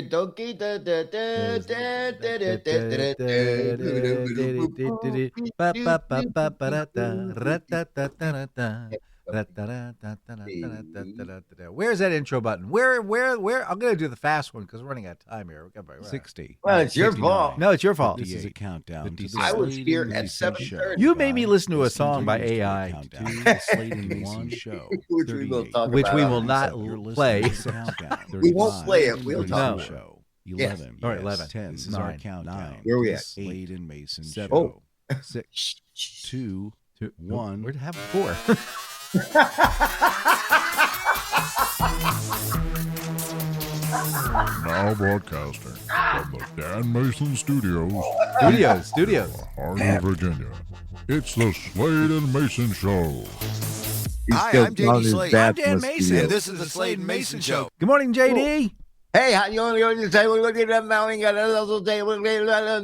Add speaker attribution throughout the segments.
Speaker 1: Okie
Speaker 2: Where's that intro button? Where? I'm going to do the fast one because we're running out of time here.
Speaker 3: 60.
Speaker 1: Well, it's your
Speaker 3: 59.
Speaker 1: fault.
Speaker 2: No, it's your fault.
Speaker 3: This is a countdown to the
Speaker 1: I was
Speaker 3: Slade
Speaker 1: here
Speaker 3: and
Speaker 1: at
Speaker 3: Mayson
Speaker 1: 7:30.
Speaker 3: show.
Speaker 2: You made me listen to a
Speaker 3: This
Speaker 2: song by
Speaker 3: continues to a
Speaker 2: AI.
Speaker 3: countdown to the Slade and Mayson show.
Speaker 1: Which we will
Speaker 3: 38.
Speaker 1: talk
Speaker 2: Which
Speaker 1: about.
Speaker 2: we
Speaker 1: on
Speaker 2: will
Speaker 1: the
Speaker 2: not
Speaker 1: episode.
Speaker 3: You're listening
Speaker 2: play.
Speaker 3: to the countdown.
Speaker 1: We won't
Speaker 3: 35.
Speaker 1: play it. We'll
Speaker 3: Mayson
Speaker 2: talk about it.
Speaker 3: show.
Speaker 1: Yes.
Speaker 3: 11.
Speaker 2: All right, 11.
Speaker 3: 10. This is
Speaker 2: 9.
Speaker 3: our countdown.
Speaker 1: Where
Speaker 3: to
Speaker 1: we
Speaker 3: the
Speaker 1: at?
Speaker 3: Slade and Mayson
Speaker 2: 7.
Speaker 3: show.
Speaker 1: Oh.
Speaker 3: 6. 2. 1.
Speaker 2: Where'd it have 4?
Speaker 4: Now broadcasting from the Dan Mason Studios,
Speaker 2: Studios.
Speaker 4: Harley, Virginia. It's the Slade and Mason Show.
Speaker 5: Hi, I'm JD Slade.
Speaker 2: I'm Dan Mason.
Speaker 5: And this is the Slade and Mason Show.
Speaker 2: Good morning, JD.
Speaker 1: Hey, how you going to say?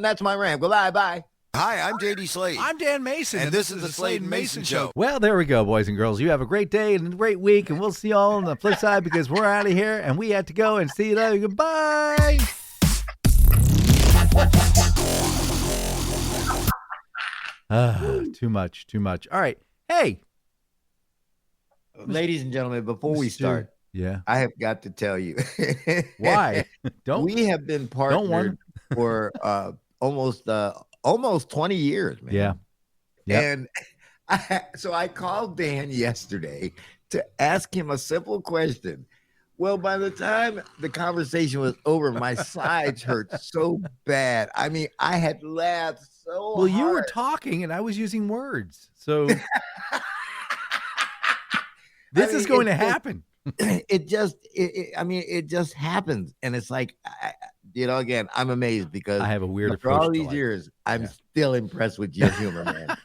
Speaker 1: That's my rant. Goodbye, bye.
Speaker 5: Hi, I'm JD Slade.
Speaker 2: I'm Dan Mason.
Speaker 5: And this is the Slade and Mason Show.
Speaker 2: Well, there we go, boys and girls. You have a great day and a great week, and we'll see you all on the flip side because we're out of here and we have to go and see you later. Goodbye. Too much. All right. Hey.
Speaker 1: Ladies and gentlemen, before we start,
Speaker 2: Yeah.
Speaker 1: I have got to tell you.
Speaker 2: Why?
Speaker 1: We have been partnered for almost 20 years, man.
Speaker 2: Yeah. Yep.
Speaker 1: And so I called Dan yesterday to ask him a simple question. Well, by the time the conversation was over, my sides hurt so bad. I mean, I had laughed so
Speaker 2: Well,
Speaker 1: hard.
Speaker 2: you were talking and I was using words. So this is going to happen.
Speaker 1: It just happens. And it's like, again, I'm amazed because
Speaker 2: I have a weird
Speaker 1: after
Speaker 2: approach
Speaker 1: all
Speaker 2: to
Speaker 1: these
Speaker 2: life.
Speaker 1: years, I'm still impressed with your humor, man.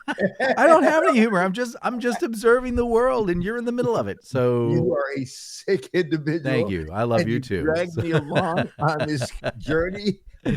Speaker 2: I don't have any humor. I'm just observing the world and you're in the middle of it. So
Speaker 1: You are a sick individual.
Speaker 2: thank you. I love
Speaker 1: and
Speaker 2: you too.
Speaker 1: Drag me along on this journey.
Speaker 2: All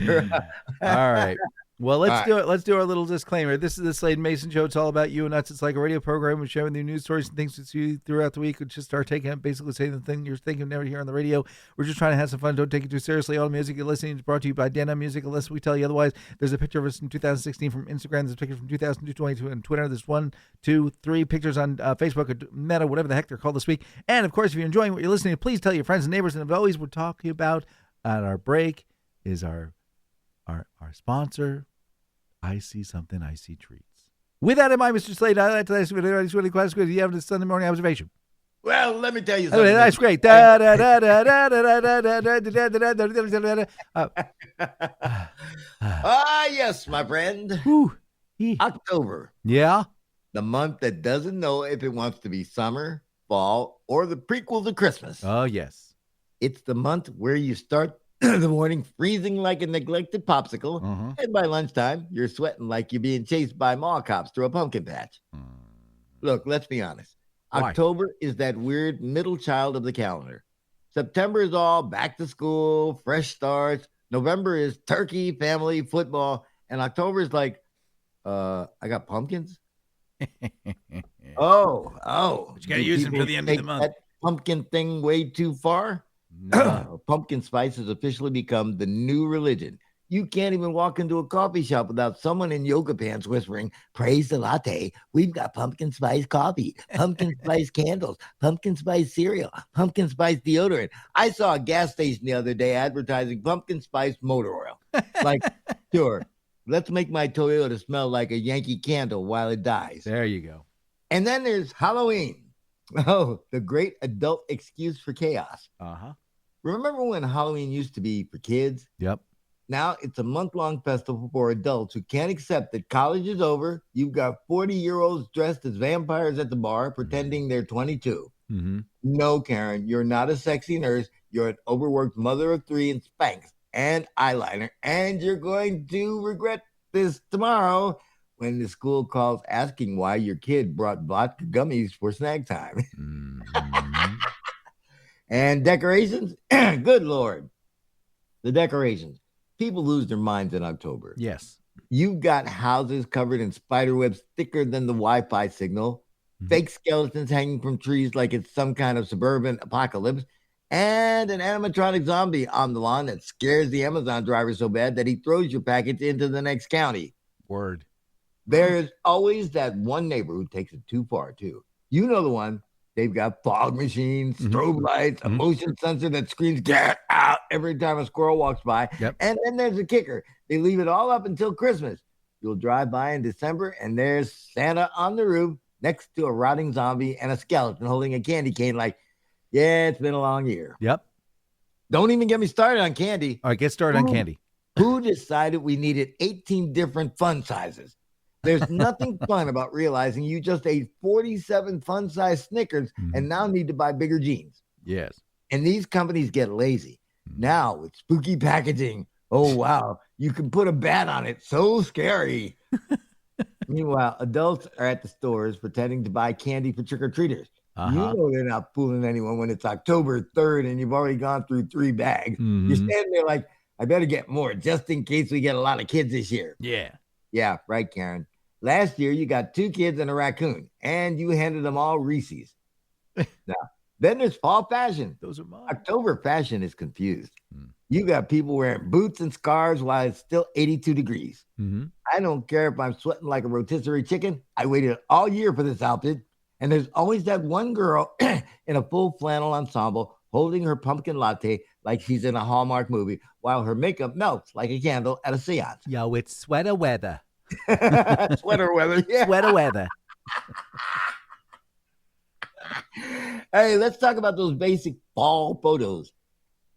Speaker 2: right. Well, let's
Speaker 1: All
Speaker 2: do it. Let's do our little disclaimer. This is the Slade and Mason Show. It's all about you and us. It's like a radio program. We share with you news stories and things that you throughout the week. We just start taking it, basically saying the thing you're thinking of never hear on the radio. We're just trying to have some fun. Don't take it too seriously. All the music you're listening is brought to you by Dana Music, unless we tell you otherwise. There's a picture of us in 2016 from Instagram. There's a picture from 2022 on Twitter. There's 1, 2, 3 pictures on Facebook or Meta, whatever the heck they're called this week. And of course, if you're enjoying what you're listening to, please tell your friends and neighbors. And as always, we're talking about at our break is our sponsor. I see something, I see treats. With that in mind, Mr. Slade, I'd like to ask you it's really class. Do you have a Sunday morning observation?
Speaker 1: Well, let me tell you
Speaker 2: Oh,
Speaker 1: something.
Speaker 2: that's great.
Speaker 1: Yes, my friend.
Speaker 2: Whew.
Speaker 1: October,
Speaker 2: Yeah.
Speaker 1: the month that doesn't know if it wants to be summer, fall, or the prequel to Christmas.
Speaker 2: Oh, yes.
Speaker 1: It's the month where you start the morning freezing like a neglected popsicle,
Speaker 2: Uh-huh.
Speaker 1: and by lunchtime, you're sweating like you're being chased by mall cops through a pumpkin patch. Look, let's be honest.
Speaker 2: Why?
Speaker 1: October is that weird middle child of the calendar. September is all back to school, fresh starts. November is turkey, family, football. And October is like, I got pumpkins. Oh.
Speaker 2: But you gotta
Speaker 1: Do
Speaker 2: use them for
Speaker 1: people
Speaker 2: the end of the
Speaker 1: take
Speaker 2: month.
Speaker 1: that pumpkin thing way too far?
Speaker 2: No.
Speaker 1: Pumpkin spice has officially become the new religion. You can't even walk into a coffee shop without someone in yoga pants whispering, "Praise the latte. We've got pumpkin spice coffee, pumpkin spice candles, pumpkin spice cereal, pumpkin spice deodorant." I saw a gas station the other day advertising pumpkin spice motor oil. Like, sure, let's make my Toyota smell like a Yankee candle while it dies.
Speaker 2: There you go.
Speaker 1: And then there's Halloween. Oh, the great adult excuse for chaos.
Speaker 2: Uh-huh.
Speaker 1: Remember when Halloween used to be for kids?
Speaker 2: Yep.
Speaker 1: Now it's a month-long festival for adults who can't accept that college is over. You've got 40-year-olds dressed as vampires at the bar pretending they're 22.
Speaker 2: Mm-hmm.
Speaker 1: No, Karen, you're not a sexy nurse. You're an overworked mother of 3 in Spanx and eyeliner, and you're going to regret this tomorrow when the school calls asking why your kid brought vodka gummies for snack time.
Speaker 2: Mm-hmm.
Speaker 1: And decorations? Good Lord. The decorations. People lose their minds in October.
Speaker 2: Yes.
Speaker 1: You've got houses covered in spider webs thicker than the Wi-Fi signal,
Speaker 2: Mhm.
Speaker 1: fake skeletons hanging from trees like it's some kind of suburban apocalypse, and an animatronic zombie on the lawn that scares the Amazon driver so bad that he throws your package into the next county.
Speaker 2: Word.
Speaker 1: There's always that one neighbor who takes it too far, too. You know the one. They've got fog machines, strobe lights, a motion sensor that screams, "Get out," every time a squirrel walks by.
Speaker 2: Yep.
Speaker 1: And then there's a kicker. They leave it all up until Christmas. You'll drive by in December, and there's Santa on the roof next to a rotting zombie and a skeleton holding a candy cane like, yeah, it's been a long year.
Speaker 2: Yep.
Speaker 1: Don't even get me started on candy.
Speaker 2: All right, get started on candy.
Speaker 1: Who decided we needed 18 different fun sizes? There's nothing fun about realizing you just ate 47 fun-sized Snickers and now need to buy bigger jeans.
Speaker 2: Yes.
Speaker 1: And these companies get lazy. Now with spooky packaging, oh, wow, you can put a bat on it. So scary. Meanwhile, adults are at the stores pretending to buy candy for trick-or-treaters. You know they're not fooling anyone when it's October 3rd and you've already gone through 3 bags. You're standing there like, I better get more just in case we get a lot of kids this year.
Speaker 2: Yeah.
Speaker 1: Yeah, right, Karen. Last year, you got 2 kids and a raccoon, and you handed them all Reese's. Now, then there's fall fashion.
Speaker 2: Those are mine.
Speaker 1: October fashion is confused. You got people wearing boots and scarves while it's still 82 degrees. I don't care if I'm sweating like a rotisserie chicken. I waited all year for this outfit. And there's always that one girl in a full flannel ensemble holding her pumpkin latte like she's in a Hallmark movie while her makeup melts like a candle at a seance.
Speaker 2: Yo, it's sweater weather.
Speaker 1: Sweater weather. Yeah.
Speaker 2: Sweater weather.
Speaker 1: Hey, let's talk about those basic fall photos.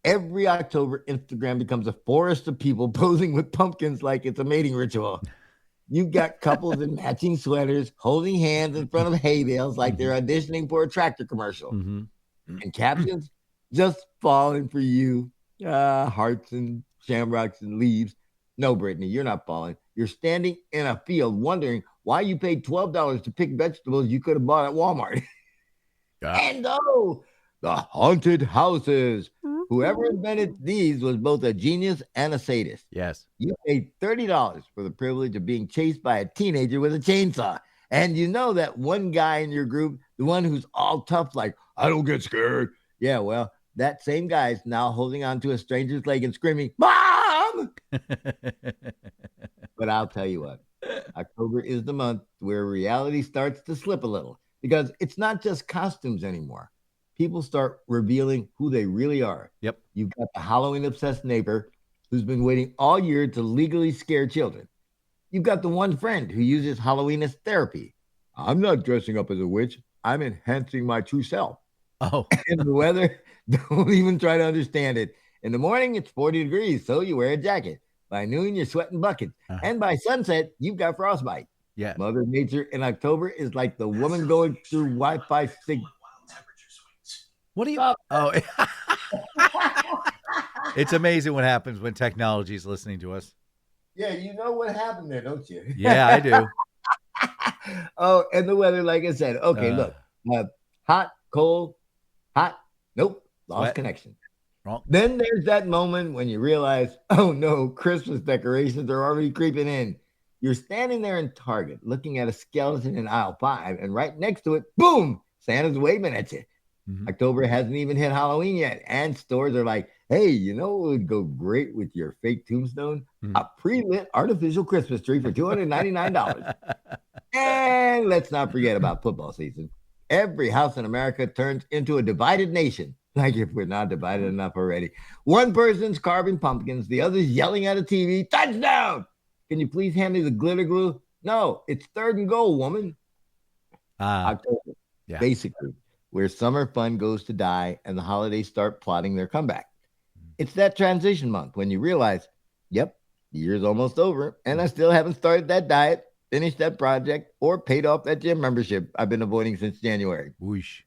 Speaker 1: Every October, Instagram becomes a forest of people posing with pumpkins like it's a mating ritual. You've got couples in matching sweaters holding hands in front of hay bales like they're auditioning for a tractor commercial. And captions, just falling for you. Hearts and shamrocks and leaves. No, Brittany, you're not falling. You're standing in a field wondering why you paid $12 to pick vegetables you could have bought at Walmart. And the haunted houses. Whoever invented these was both a genius and a sadist.
Speaker 2: Yes.
Speaker 1: You paid $30 for the privilege of being chased by a teenager with a chainsaw. And you know that one guy in your group, the one who's all tough, like, I don't get scared. Yeah, well, that same guy is now holding onto a stranger's leg and screaming, Mom! But I'll tell you what, October is the month where reality starts to slip a little because it's not just costumes anymore. People start revealing who they really are.
Speaker 2: Yep.
Speaker 1: You've got the Halloween-obsessed neighbor who's been waiting all year to legally scare children. You've got the one friend who uses Halloween as therapy. I'm not dressing up as a witch. I'm enhancing my true self.
Speaker 2: Oh.
Speaker 1: And the weather, don't even try to understand it. In the morning, it's 40 degrees, so you wear a jacket. By noon, you're sweating buckets. And by sunset, you've got frostbite.
Speaker 2: Yeah.
Speaker 1: Mother Nature in October is like the woman going through Wi-Fi signal.
Speaker 2: What do you? Oh, it's amazing what happens when technology is listening to us.
Speaker 1: Yeah, you know what happened there, don't you?
Speaker 2: Yeah, I do.
Speaker 1: Oh, and the weather, like I said. Okay, look. Hot, cold, hot. Nope. Lost
Speaker 2: Sweat.
Speaker 1: connection.
Speaker 2: Wrong.
Speaker 1: Then there's that moment when you realize, oh no, Christmas decorations are already creeping in. You're standing there in Target looking at a skeleton in aisle 5, and right next to it, boom, Santa's waving at you. October hasn't even hit Halloween yet, and stores are like, hey, you know what would go great with your fake tombstone? A pre-lit artificial Christmas tree for $299. And let's not forget about football season. Every house in America turns into a divided nation. Like if we're not divided enough already. One person's carving pumpkins, the other's yelling at a TV, touchdown! Can you please hand me the glitter glue? No, it's 3rd and goal, woman. October, basically, where summer fun goes to die and the holidays start plotting their comeback. It's that transition month when you realize, yep, the year's almost over, and I still haven't started that diet, finished that project, or paid off that gym membership I've been avoiding since January.
Speaker 2: Whoosh.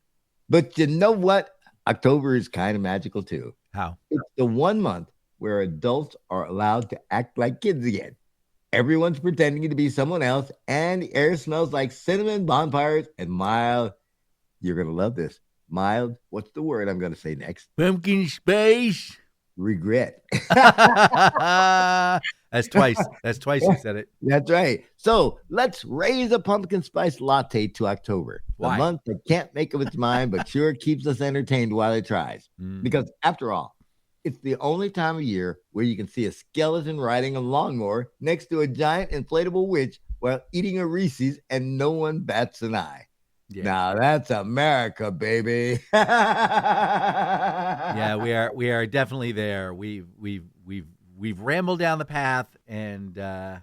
Speaker 1: But you know what? October is kind of magical too.
Speaker 2: How?
Speaker 1: It's the one month where adults are allowed to act like kids again. Everyone's pretending to be someone else, and the air smells like cinnamon, bonfires, and mild. You're going to love this. Mild. What's the word I'm going to say next?
Speaker 2: Pumpkin spice.
Speaker 1: Regret.
Speaker 2: That's twice. That's twice you said it.
Speaker 1: That's right. So let's raise a pumpkin spice latte to October, the
Speaker 2: Why?
Speaker 1: month that can't make up its mind, but sure keeps us entertained while it tries. Because after all, it's the only time of year where you can see a skeleton riding a lawnmower next to a giant inflatable witch while eating a Reese's and no one bats an eye.
Speaker 2: Yeah.
Speaker 1: Now that's America, baby.
Speaker 2: Yeah, we are definitely there. We've rambled down the path, and I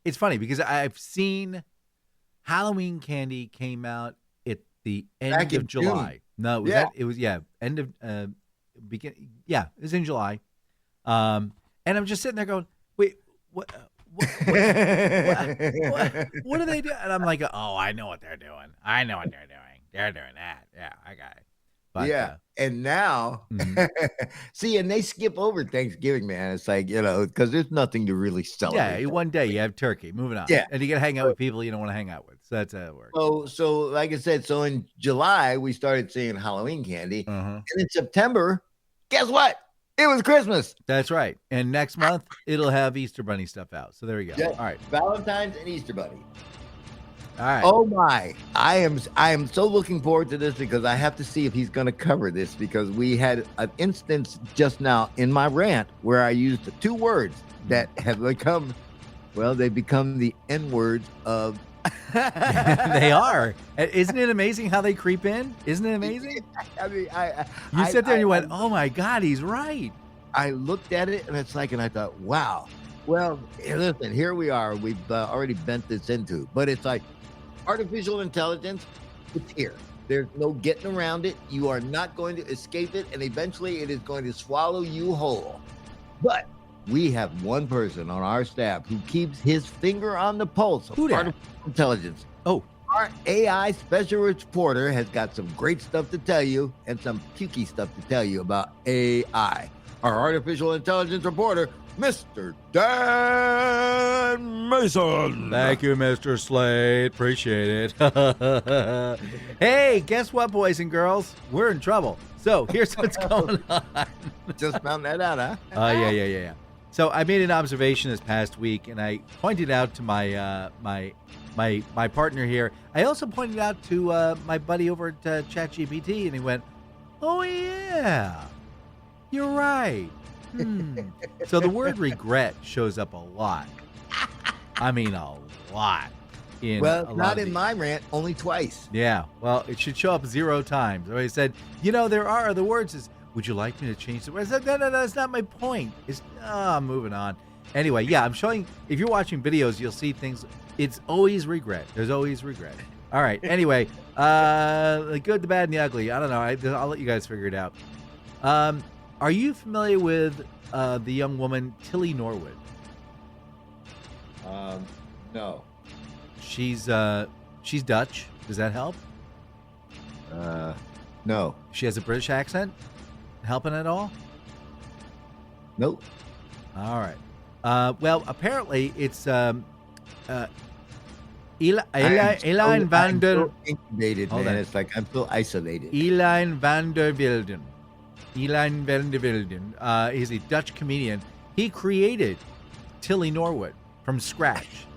Speaker 2: it's funny because I've seen Halloween candy came out at the end
Speaker 1: Back
Speaker 2: of
Speaker 1: in
Speaker 2: July.
Speaker 1: June.
Speaker 2: No, it was end of it was in July. And I'm just sitting there going, wait, what are they doing? And I'm like, oh, I know what they're doing. I know what they're doing. They're doing that. Yeah, I got it. But,
Speaker 1: and now, see, and they skip over Thanksgiving, man. It's like, because there's nothing to really celebrate.
Speaker 2: Yeah, one day you have turkey. Moving on.
Speaker 1: Yeah.
Speaker 2: And you got to hang out with people you don't want to hang out with. So that's how it works.
Speaker 1: So like I said, so in July, we started seeing Halloween candy. And in September, guess what? It was Christmas.
Speaker 2: That's right. And next month, it'll have Easter Bunny stuff out. So there we go.
Speaker 1: Yeah.
Speaker 2: All right.
Speaker 1: Valentine's and Easter Bunny.
Speaker 2: All right.
Speaker 1: Oh my! I am so looking forward to this because I have to see if he's going to cover this because we had an instance just now in my rant where I used 2 words that have become, they've become the N words of.
Speaker 2: They are. Isn't it amazing how they creep in? Isn't it amazing?
Speaker 1: I mean,
Speaker 2: you sit there and you went, "Oh my God, he's right."
Speaker 1: I looked at it and it's like, and I thought, wow. Well, listen, here we are. We've already bent this into, but it's like. Artificial intelligence, it's here. There's no getting around it. You are not going to escape it, and eventually it is going to swallow you whole. But we have one person on our staff who keeps his finger on the pulse of artificial intelligence.
Speaker 2: Oh.
Speaker 1: Our AI special reporter has got some great stuff to tell you and some pukey stuff to tell you about AI. Our artificial intelligence reporter, Mr. Dan Mayson.
Speaker 2: Thank you, Mr. Slade. Appreciate it. Hey, guess what, boys and girls? We're in trouble. So here's what's going on.
Speaker 1: Just found that out, huh?
Speaker 2: Yeah. So I made an observation this past week, and I pointed out to my my partner here. I also pointed out to my buddy over at ChatGPT, and he went, "Oh yeah, you're right." So the word regret shows up a lot. I mean, a lot.
Speaker 1: Not in my rant, only twice.
Speaker 2: Yeah, well, it should show up 0 times. I said, there are other words. Would you like me to change the word? I said, no, that's not my point. I'm moving on. Anyway, yeah, I'm showing, if you're watching videos, you'll see things. It's always regret. There's always regret. All right, anyway, the good, the bad, and the ugly. I don't know. I'll let you guys figure it out. Are you familiar with the young woman Tilly Norwood?
Speaker 1: No.
Speaker 2: She's Dutch. Does that help?
Speaker 1: No.
Speaker 2: She has a British accent. Helping at all?
Speaker 1: Nope.
Speaker 2: All right. Well, apparently it's Elaine van der.
Speaker 1: So incubated,
Speaker 2: Hold
Speaker 1: man.
Speaker 2: on.
Speaker 1: It's like I'm so isolated.
Speaker 2: Elaine van der Wilden. Elaine van der Wilden is a Dutch comedian. He created Tilly Norwood from scratch.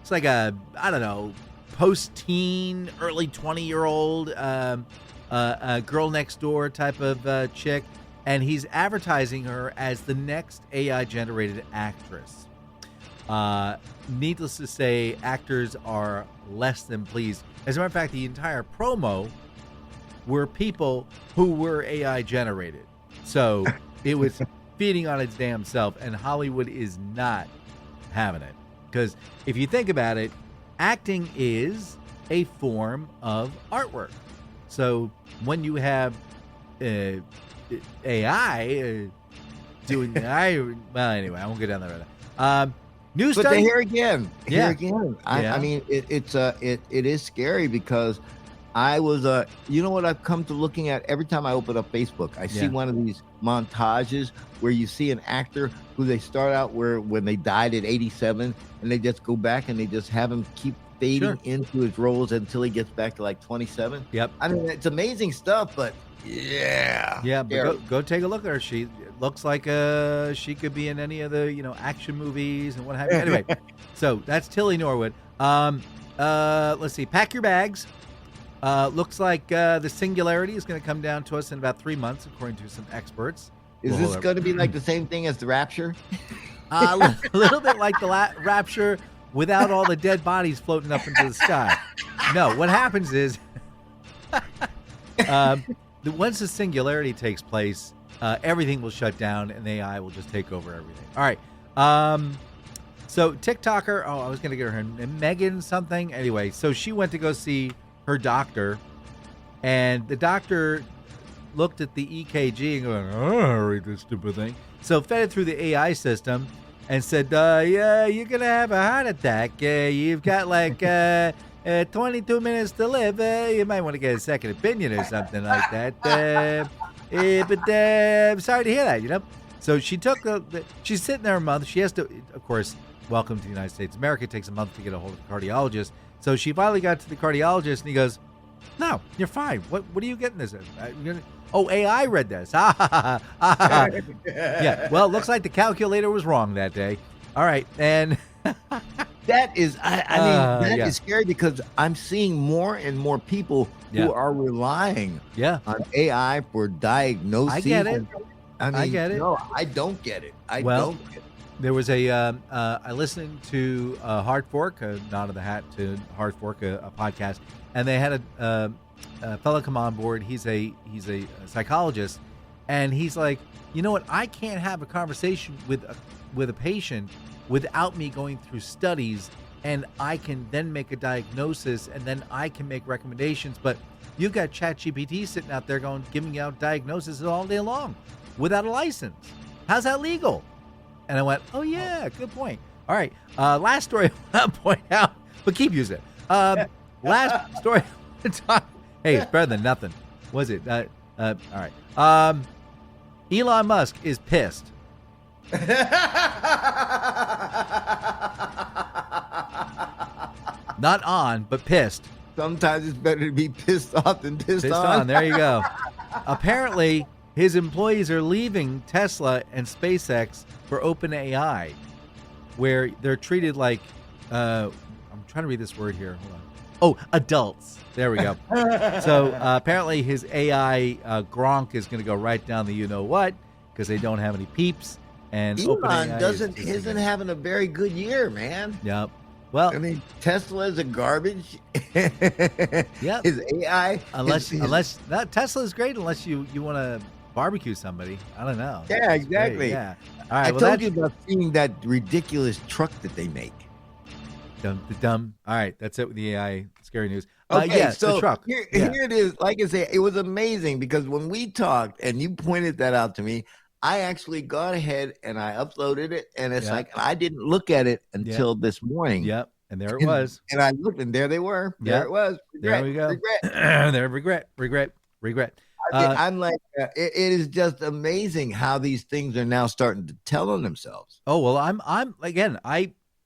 Speaker 2: It's like a, I don't know, post-teen, early 20-year-old girl next door type of chick. And he's advertising her as the next AI-generated actress. Needless to say, actors are less than pleased. As a matter of fact, the entire promo were people who were AI generated. So it was feeding on its damn self, and Hollywood is not having it. Because if you think about it, acting is a form of artwork. So when you have AI doing well, anyway, I won't go down that road. New
Speaker 1: But
Speaker 2: study.
Speaker 1: here again,
Speaker 2: Yeah.
Speaker 1: I mean, it is scary because I was you know what I've come to looking at every time I open up Facebook, I see one of these montages where you see an actor who they start out when they died at 87 and they just go back and they just have him keep fading into his roles until he gets back to like 27.
Speaker 2: Yep.
Speaker 1: I mean, it's amazing stuff, but Yeah.
Speaker 2: Yeah, but go take a look at her. She looks like she could be in any of the action movies and what have you. Anyway, so that's Tilly Norwood. Let's see. Pack your bags. Looks like the singularity is going to come down to us in about 3 months, according to some experts.
Speaker 1: Is this going to be like the same thing as the rapture?
Speaker 2: A little bit like the rapture without all the dead bodies floating up into the sky. No, what happens is once the singularity takes place, everything will shut down and AI will just take over everything. All right. So TikToker, I was going to get her name, Megan something. Anyway, so she went to go see her doctor, and the doctor looked at the EKG and going, "Oh, read this stupid thing." So fed it through the AI system and said, "Yeah, you're gonna have a heart attack. You've got like 22 minutes to live. You might want to get a second opinion or something like that." But I'm sorry to hear that. So she took she's sitting there a month. She has to, of course, welcome to the United States of America. It takes a month to get a hold of the cardiologist. So she finally got to the cardiologist, and he goes, "No, you're fine. What are you getting this in?" "Oh, AI read this." Yeah. Well, it looks like the calculator was wrong that day. All right, and
Speaker 1: that is, that
Speaker 2: yeah.
Speaker 1: is scary because I'm seeing more and more people who are relying on AI for diagnosis.
Speaker 2: I get it.
Speaker 1: I
Speaker 2: get it.
Speaker 1: No, I don't get it. I don't get it.
Speaker 2: There was I listened to Hard Fork, Nod of the Hat to Hard Fork, a podcast, and they had a fellow come on board. He's a psychologist, and he's like, "You know what? I can't have a conversation with a patient without me going through studies, and I can then make a diagnosis, and then I can make recommendations. But you've got ChatGPT sitting out there giving out diagnoses all day long without a license. How's that legal?" And I went, "Oh yeah, good point. All right, last story I want to point out, but keep using it. Last story I want to talk. Hey, it's better than nothing. Was it? All right. Elon Musk is pissed. Not on, but pissed.
Speaker 1: Sometimes it's better to be pissed off than pissed on.
Speaker 2: There you go. Apparently, his employees are leaving Tesla and SpaceX for OpenAI, where they're treated like, I'm trying to read this word here. Hold on. Oh, adults. There we go. So apparently his AI Gronk is going to go right down the you-know-what because they don't have any peeps. And
Speaker 1: Elon
Speaker 2: OpenAI
Speaker 1: isn't having a very good year, man.
Speaker 2: Yep. Well,
Speaker 1: I mean, Tesla's a garbage.
Speaker 2: Yep.
Speaker 1: His AI,
Speaker 2: unless Tesla is great unless you want to barbecue somebody. I don't know.
Speaker 1: Yeah, exactly.
Speaker 2: Great. Yeah. All right.
Speaker 1: I told you about seeing that ridiculous truck that they make.
Speaker 2: Dumb. All right, that's it with the AI scary news.
Speaker 1: Okay, so
Speaker 2: the truck.
Speaker 1: Here it is. Like I say, it was amazing because when we talked and you pointed that out to me, I actually got ahead and I uploaded it, and it's like I didn't look at it until this morning.
Speaker 2: Yep, and there it was.
Speaker 1: And I looked, and there they were. There it was.
Speaker 2: Regret, there we go. Regret.
Speaker 1: I'm like, it is just amazing how these things are now starting to tell on themselves.
Speaker 2: Oh well, I'm again.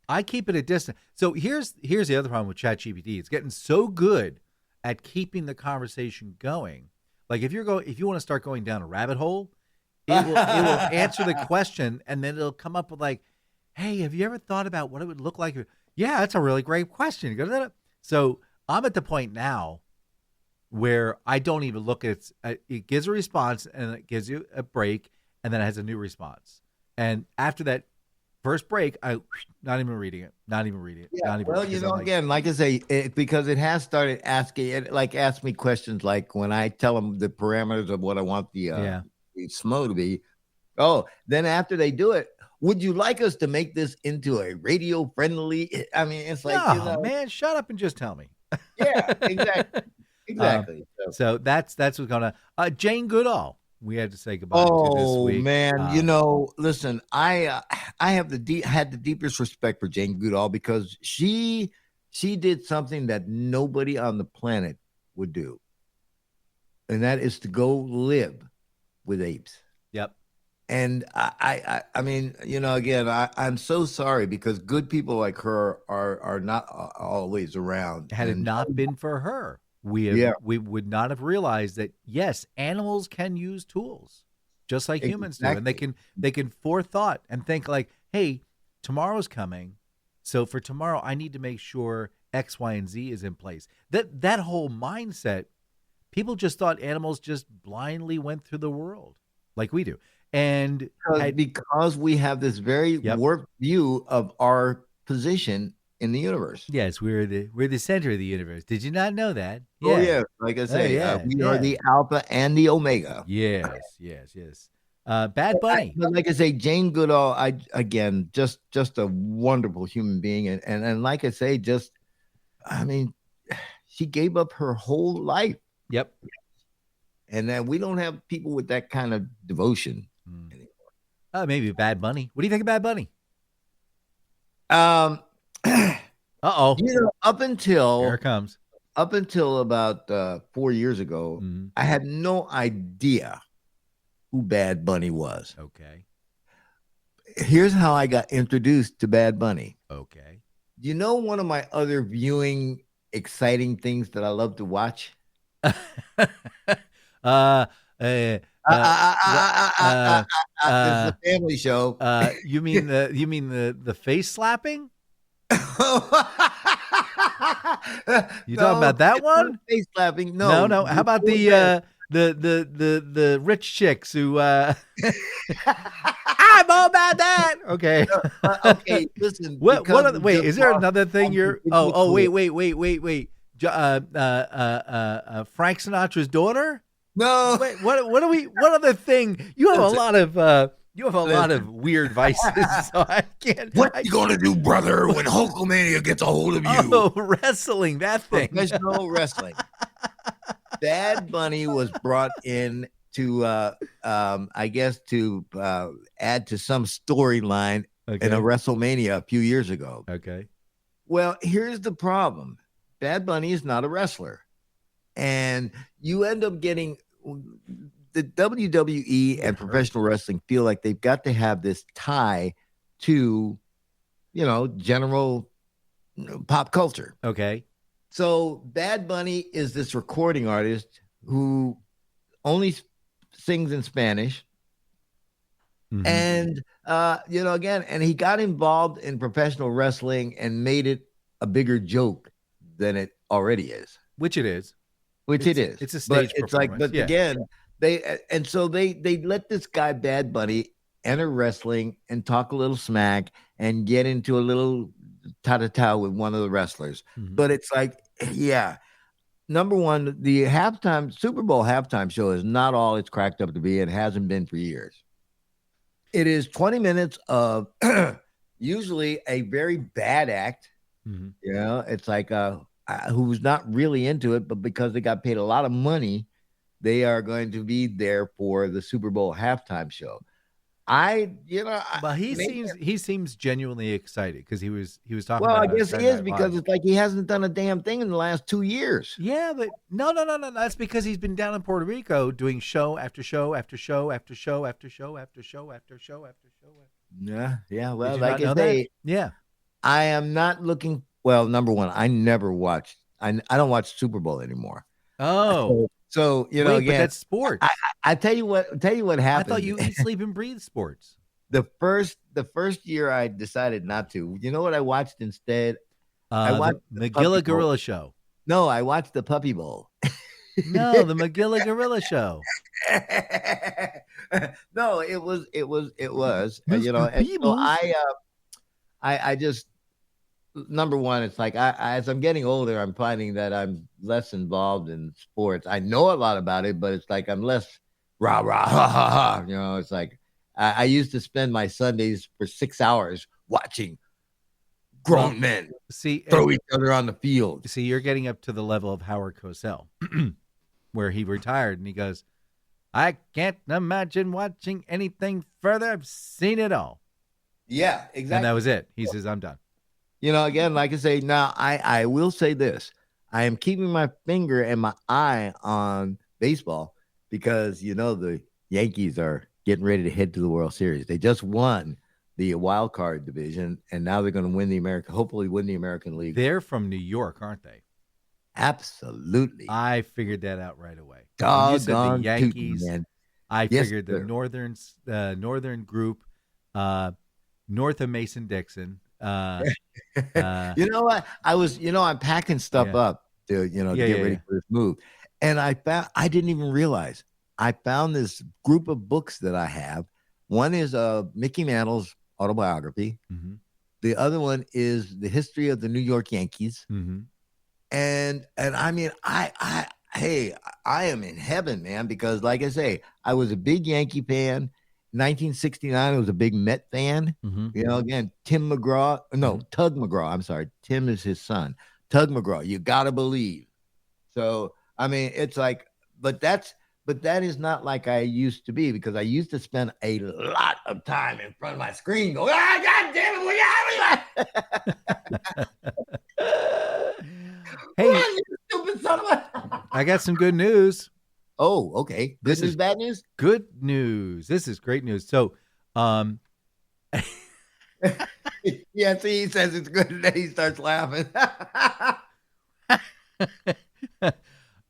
Speaker 2: I keep it a distance. So here's the other problem with ChatGPT. It's getting so good at keeping the conversation going. Like if you want to start going down a rabbit hole, it will answer the question, and then it'll come up with like, "Hey, have you ever thought about what it would look like?" Yeah, that's a really great question. You go, so I'm at the point now where I don't even look at it. It gives a response, and it gives you a break, and then it has a new response. And after that first break, I not even reading it.
Speaker 1: Yeah, well, again, like I say, because it has started asking it, like ask me questions like when I tell them the parameters of what I want the SMO to be. Oh, then after they do it, would you like us to make this into a radio friendly? I mean, it's like,
Speaker 2: man, shut up and just tell me.
Speaker 1: Yeah, exactly.
Speaker 2: So that's what's going on. Jane Goodall, we had to say goodbye to this week.
Speaker 1: Oh man, listen, I have had the deepest respect for Jane Goodall because she did something that nobody on the planet would do, and that is to go live with apes.
Speaker 2: Yep.
Speaker 1: And I mean, again, I'm so sorry because good people like her are not always around.
Speaker 2: Had it not been for her,
Speaker 1: Yeah.
Speaker 2: we would not have realized that yes, animals can use tools just like humans do, and
Speaker 1: Exactly.
Speaker 2: they can forethought and think like, hey, tomorrow's coming, so for tomorrow I need to make sure X, Y, and Z is in place. That whole mindset, people just thought animals just blindly went through the world like we do, and
Speaker 1: Because we have this very
Speaker 2: Yep.
Speaker 1: warped view of our position in the universe.
Speaker 2: yes, we're the center of the universe. Did you not know that?
Speaker 1: Oh, yeah. Like I say,
Speaker 2: yeah,
Speaker 1: we are the alpha and the omega.
Speaker 2: Yes. Bad Bunny.
Speaker 1: But like I say, Jane Goodall, again, just a wonderful human being. And like I say, she gave up her whole life.
Speaker 2: Yep.
Speaker 1: And then we don't have people with that kind of devotion.
Speaker 2: Maybe Bad Bunny. What do you think of Bad Bunny?
Speaker 1: Um,
Speaker 2: Uh-oh.
Speaker 1: up
Speaker 2: Here
Speaker 1: until
Speaker 2: it comes.
Speaker 1: about 4 years ago,
Speaker 2: Mhm.
Speaker 1: I had no idea who Bad Bunny was.
Speaker 2: Okay.
Speaker 1: Here's how I got introduced to Bad Bunny.
Speaker 2: Okay.
Speaker 1: You know, one of my other viewing exciting things that I love to watch?
Speaker 2: It's
Speaker 1: It's a family show.
Speaker 2: you mean the face slapping? You talking about that one?
Speaker 1: Face slapping?
Speaker 2: No.
Speaker 1: No.
Speaker 2: How about the rich chicks who I'm all about that. Okay.
Speaker 1: Okay, listen.
Speaker 2: What
Speaker 1: because
Speaker 2: other,
Speaker 1: we
Speaker 2: wait,
Speaker 1: just
Speaker 2: is there
Speaker 1: lost
Speaker 2: another thing
Speaker 1: on
Speaker 2: you're
Speaker 1: Virginia
Speaker 2: oh
Speaker 1: Clear.
Speaker 2: wait. Frank Sinatra's daughter?
Speaker 1: No.
Speaker 2: Wait, what other thing? You have a lot of weird vices, so I can't.
Speaker 5: What you gonna do, brother, when Hulkamania gets a hold of you?
Speaker 2: Oh, wrestling, that thing.
Speaker 1: Professional wrestling. Bad Bunny was brought in to I guess to add to some storyline in a WrestleMania a few years ago.
Speaker 2: Okay.
Speaker 1: Well, here's the problem. Bad Bunny is not a wrestler. And you end up getting the WWE and professional wrestling feel like they've got to have this tie to, general pop culture.
Speaker 2: Okay.
Speaker 1: So Bad Bunny is this recording artist who only sings in Spanish.
Speaker 2: Mhm.
Speaker 1: And, again, and he got involved in professional wrestling and made it a bigger joke than it already is.
Speaker 2: Which it is.
Speaker 1: Which it is.
Speaker 2: It's a stage
Speaker 1: But it's like,
Speaker 2: performance,
Speaker 1: but
Speaker 2: yeah.
Speaker 1: again, they let this guy Bad Bunny enter wrestling and talk a little smack and get into a little ta-ta-ta with one of the wrestlers.
Speaker 2: Mhm.
Speaker 1: But it's like, yeah. Number one, the Super Bowl halftime show is not all it's cracked up to be. It hasn't been for years. It is 20 minutes of usually a very bad act.
Speaker 2: Mhm.
Speaker 1: It's like who's not really into it, but because they got paid a lot of money, they are going to be there for the Super Bowl halftime show.
Speaker 2: But he seems genuinely excited because he was talking
Speaker 1: Well, I
Speaker 2: about it on
Speaker 1: guess he
Speaker 2: Saturday
Speaker 1: is
Speaker 2: Night
Speaker 1: because
Speaker 2: Live.
Speaker 1: it's like he hasn't done a damn thing in the last 2 years.
Speaker 2: Yeah, but no. That's because he's been down in Puerto Rico doing show after show after show after show after show after show after show after show.
Speaker 1: Yeah. Well,
Speaker 2: Did you
Speaker 1: like
Speaker 2: not
Speaker 1: I
Speaker 2: know
Speaker 1: say,
Speaker 2: that? Yeah.
Speaker 1: I am not looking. Well, number one, I never watched. I don't watch Super Bowl anymore.
Speaker 2: Oh,
Speaker 1: So
Speaker 2: wait, but
Speaker 1: again,
Speaker 2: that's sports.
Speaker 1: I tell you what
Speaker 2: I
Speaker 1: happened.
Speaker 2: thought you eat, sleep, and breathe sports.
Speaker 1: the first year I decided not to. You know what I watched instead? I watched
Speaker 2: the
Speaker 1: the Puppy
Speaker 2: Magilla
Speaker 1: Bowl.
Speaker 2: Gorilla Show.
Speaker 1: No, I watched the Puppy Bowl.
Speaker 2: No, the Magilla Gorilla Show.
Speaker 1: No, it was.
Speaker 2: Mr.
Speaker 1: And so
Speaker 2: Peebles.
Speaker 1: I just number one, it's like as I'm getting older, I'm finding that I'm less involved in sports. I know a lot about it, but it's like I'm less rah rah ha ha ha. It's like I used to spend my Sundays for 6 hours watching grown men throw each other on the field.
Speaker 2: See, you're getting up to the level of Howard Cosell, where he retired and he goes, I can't imagine watching anything further. I've seen it all.
Speaker 1: Yeah, exactly.
Speaker 2: And that was it. He says, I'm done.
Speaker 1: Again, like I say, now I will say this. I am keeping my finger and my eye on baseball because, the Yankees are getting ready to head to the World Series. They just won the wild card division, and now they're going to hopefully win the American League.
Speaker 2: They're from New York, aren't they?
Speaker 1: Absolutely.
Speaker 2: I figured that out right away. When you said the
Speaker 1: Doggone
Speaker 2: Yankees,
Speaker 1: tootin', man.
Speaker 2: I
Speaker 1: Yes,
Speaker 2: figured
Speaker 1: sir.
Speaker 2: the northern group, north of Mason-Dixon.
Speaker 1: You know what? I'm packing stuff
Speaker 2: Yeah.
Speaker 1: up to get ready for this move. And I didn't even realize I found this group of books that I have. One is Mickey Mantle's autobiography.
Speaker 2: Mhm.
Speaker 1: The other one is the history of the New York Yankees.
Speaker 2: Mhm.
Speaker 1: And I mean, hey, I am in heaven, man, because like I say, I was a big Yankee fan. 1969, I was a big Met fan.
Speaker 2: Mhm.
Speaker 1: Again, Tug McGraw. I'm sorry. Tim is his son. Tug McGraw. You gotta believe. So, I mean, it's like, but that is not like I used to be, because I used to spend a lot of time in front of my screen going, God damn it,
Speaker 2: Hey,
Speaker 1: you stupid son of a.
Speaker 2: I got some good news.
Speaker 1: Oh, okay. Good
Speaker 2: This
Speaker 1: news,
Speaker 2: is-
Speaker 1: bad news?
Speaker 2: Good news. This is great news. So,
Speaker 1: Yeah, see, he says it's good, and then he starts laughing.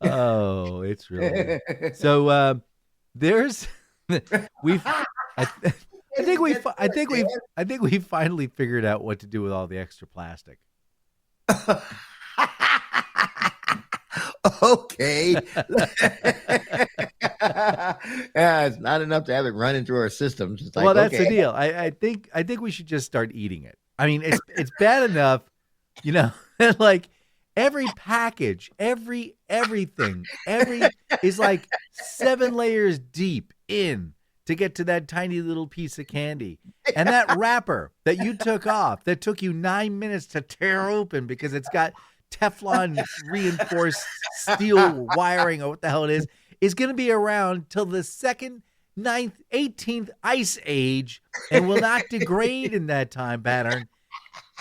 Speaker 2: oh, it's really good. So there's I think we finally figured out what to do with all the extra plastic.
Speaker 1: Okay. Yeah, it's not enough to have it running through our systems. It's like,
Speaker 2: Well, that's
Speaker 1: okay.
Speaker 2: the deal. I think we should just start eating it. I mean, it's bad enough, like every package, everything is like 7 layers deep in to get to that tiny little piece of candy. And that wrapper that you took off, that took you 9 minutes to tear open because it's got Teflon reinforced steel wiring or what the hell it is going to be around till the 2nd, 9th, 18th ice age and will not degrade in that time pattern.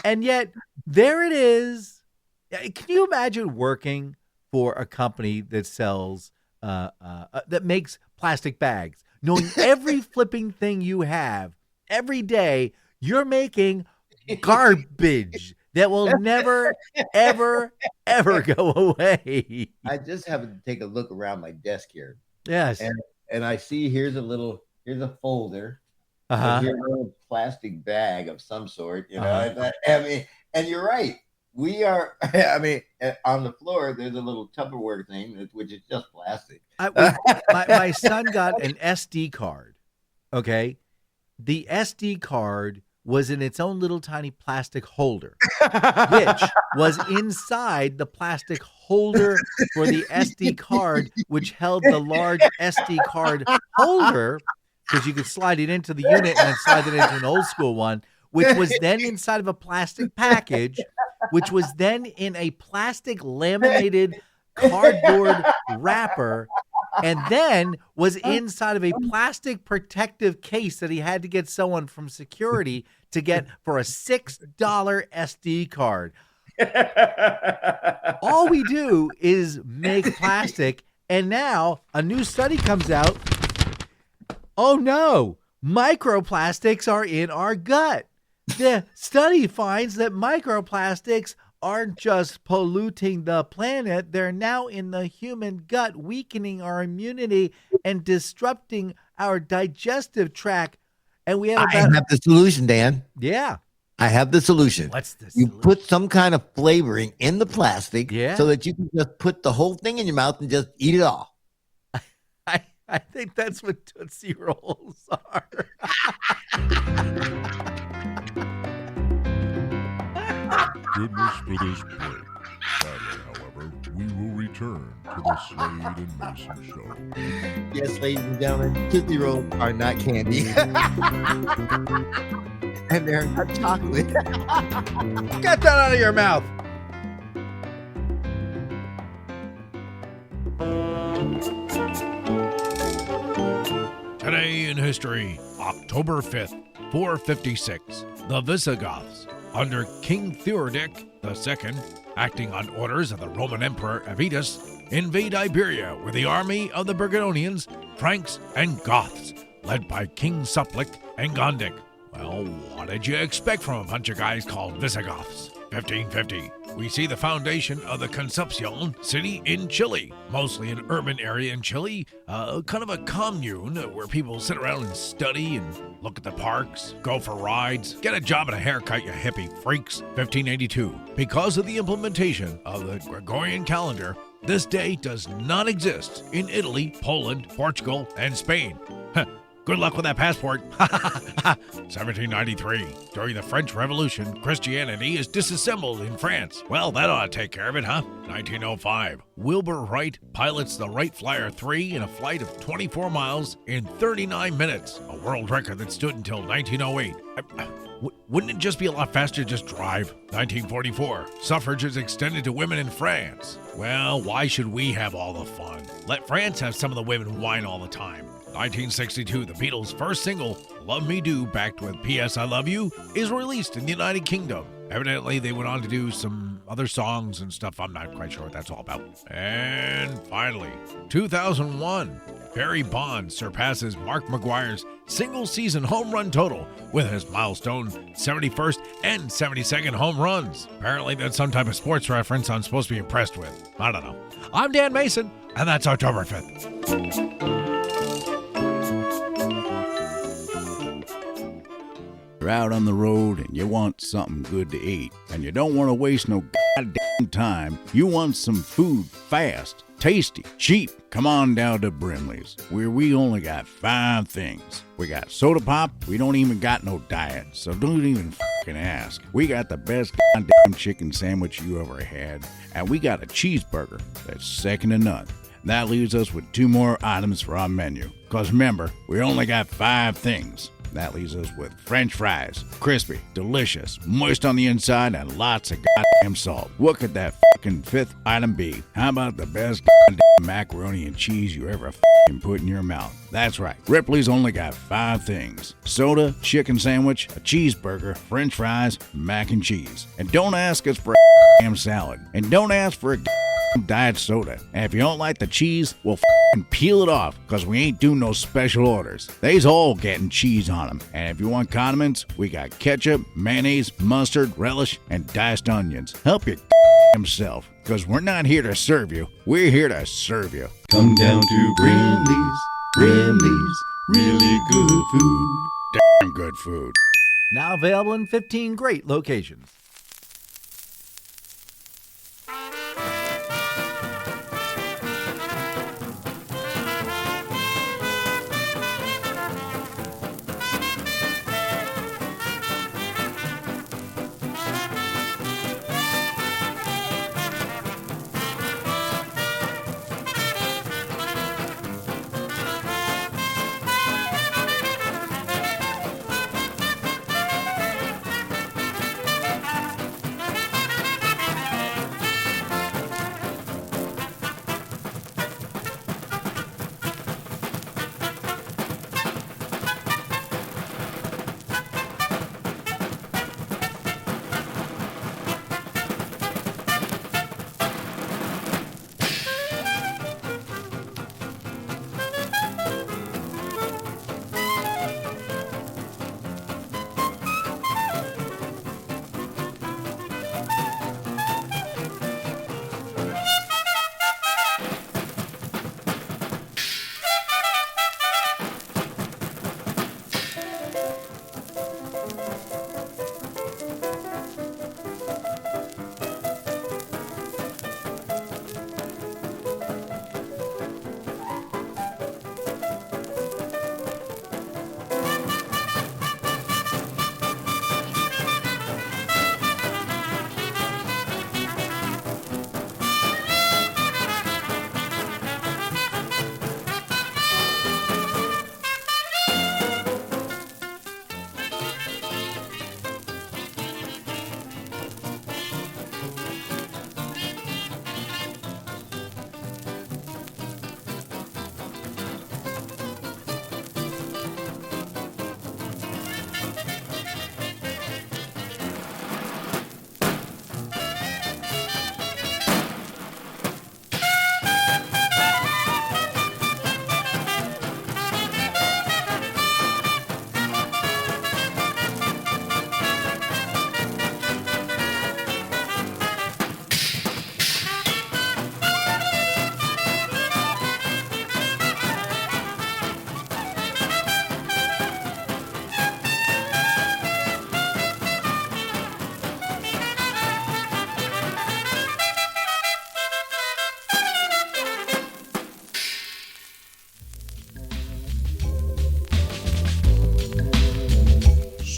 Speaker 2: And yet there it is. Can you imagine working for a company that sells, that makes plastic bags, knowing every flipping thing you have every day, you're making garbage that will never, ever, ever go away.
Speaker 1: I just have to take a look around my desk here.
Speaker 2: Yes.
Speaker 1: And I see here's a folder.
Speaker 2: Uh-huh.
Speaker 1: Here's a little plastic bag of some sort, I mean, and you're right. We are, I mean, on the floor, there's a little Tupperware thing, which is just plastic.
Speaker 2: My son got an SD card. Okay. The SD card was in its own little tiny plastic holder, which was inside the plastic holder for the SD card, which held the large SD card holder, because you could slide it into the unit and then slide it into an old school one, which was then inside of a plastic package, which was then in a plastic laminated cardboard wrapper, and then was inside of a plastic protective case that he had to get someone from security to get for a $6 SD card. All we do is make plastic, and now a new study comes out. Oh no, microplastics are in our gut. The study finds that microplastics aren't just polluting the planet, they're now in the human gut, weakening our immunity and disrupting our digestive tract. And we have
Speaker 1: I have the solution, Dan.
Speaker 2: Yeah.
Speaker 1: I have the solution.
Speaker 2: What's the
Speaker 1: You
Speaker 2: solution?
Speaker 1: put some kind of flavoring in the plastic,
Speaker 2: Yeah.
Speaker 1: so that you can just put the whole thing in your mouth and just eat it all.
Speaker 2: I think that's what Tootsie Rolls are.
Speaker 4: Goodness for this break. Sadly, however, we will return to the Slade and Mayson Show.
Speaker 1: Yes, ladies and gentlemen, Tootsie Rolls are not candy. And they're not chocolate.
Speaker 2: Get that out of your mouth.
Speaker 5: Today in history, October 5th, 456, the Visigoths, under King Theodoric II, acting on orders of the Roman Emperor Avitus, invade Iberia with the army of the Burgundians, Franks, and Goths, led by King Supplic and Gondic. Well, what did you expect from a bunch of guys called Visigoths? 1550. we see the foundation of the Concepcion city in Chile, mostly an urban area in Chile, kind of a commune where people sit around and study and look at the parks, go for rides, get a job and a haircut, you hippie freaks. 1582. Because of the implementation of the Gregorian calendar, this day does not exist in Italy, Poland, Portugal, and Spain. Good luck with that passport. 1793. During the French Revolution, Christianity is disassembled in France. Well, that ought to take care of it, huh? 1905. Wilbur Wright pilots the Wright Flyer 3 in a flight of 24 miles in 39 minutes, a world record that stood until 1908. Wouldn't it just be a lot faster to just drive? 1944. Suffrage is extended to women in France. Well, why should we have all the fun? Let France have some of the women whine all the time. 1962, the Beatles' first single, Love Me Do, backed with P.S. I Love You, is released in the United Kingdom. Evidently, they went on to do some other songs and stuff. I'm not quite sure what that's all about. And finally, 2001, Barry Bonds surpasses Mark McGwire's single-season home run total with his milestone 71st and 72nd home runs. Apparently, that's some type of sports reference I'm supposed to be impressed with. I don't know. I'm Dan Mayson, and that's October 5th.
Speaker 3: You're out on the road and you want something good to eat, and you don't want to waste no goddamn time. You want some food fast, tasty, cheap. Come on down to Brimley's, where we only got 5 things. We got soda pop. We don't even got no diet, so don't even fucking ask. We got the best goddamn chicken sandwich you ever had, and we got a cheeseburger that's second to none. That leaves us with 2 more items for our menu, because remember, we only got 5 things. That leaves us with French fries, crispy, delicious, moist on the inside, and lots of goddamn salt. What could that fucking 5th item be? How about the best goddamn macaroni and cheese you ever fucking put in your mouth? That's right, Ripley's only got 5 things: soda, chicken sandwich, a cheeseburger, French fries, mac and cheese. And don't ask us for a goddamn salad. And don't ask for a diet soda. And if you don't like the cheese, we'll f***ing peel it off, because we ain't doing no special orders. They's all getting cheese on them. And if you want condiments, we got ketchup, mayonnaise, mustard, relish, and diced onions. Help your self, because we're not here to serve you. We're here to serve you.
Speaker 6: Come down to Brimley's, Brimley's, really good food.
Speaker 3: Damn good food.
Speaker 2: Now available in 15 great locations.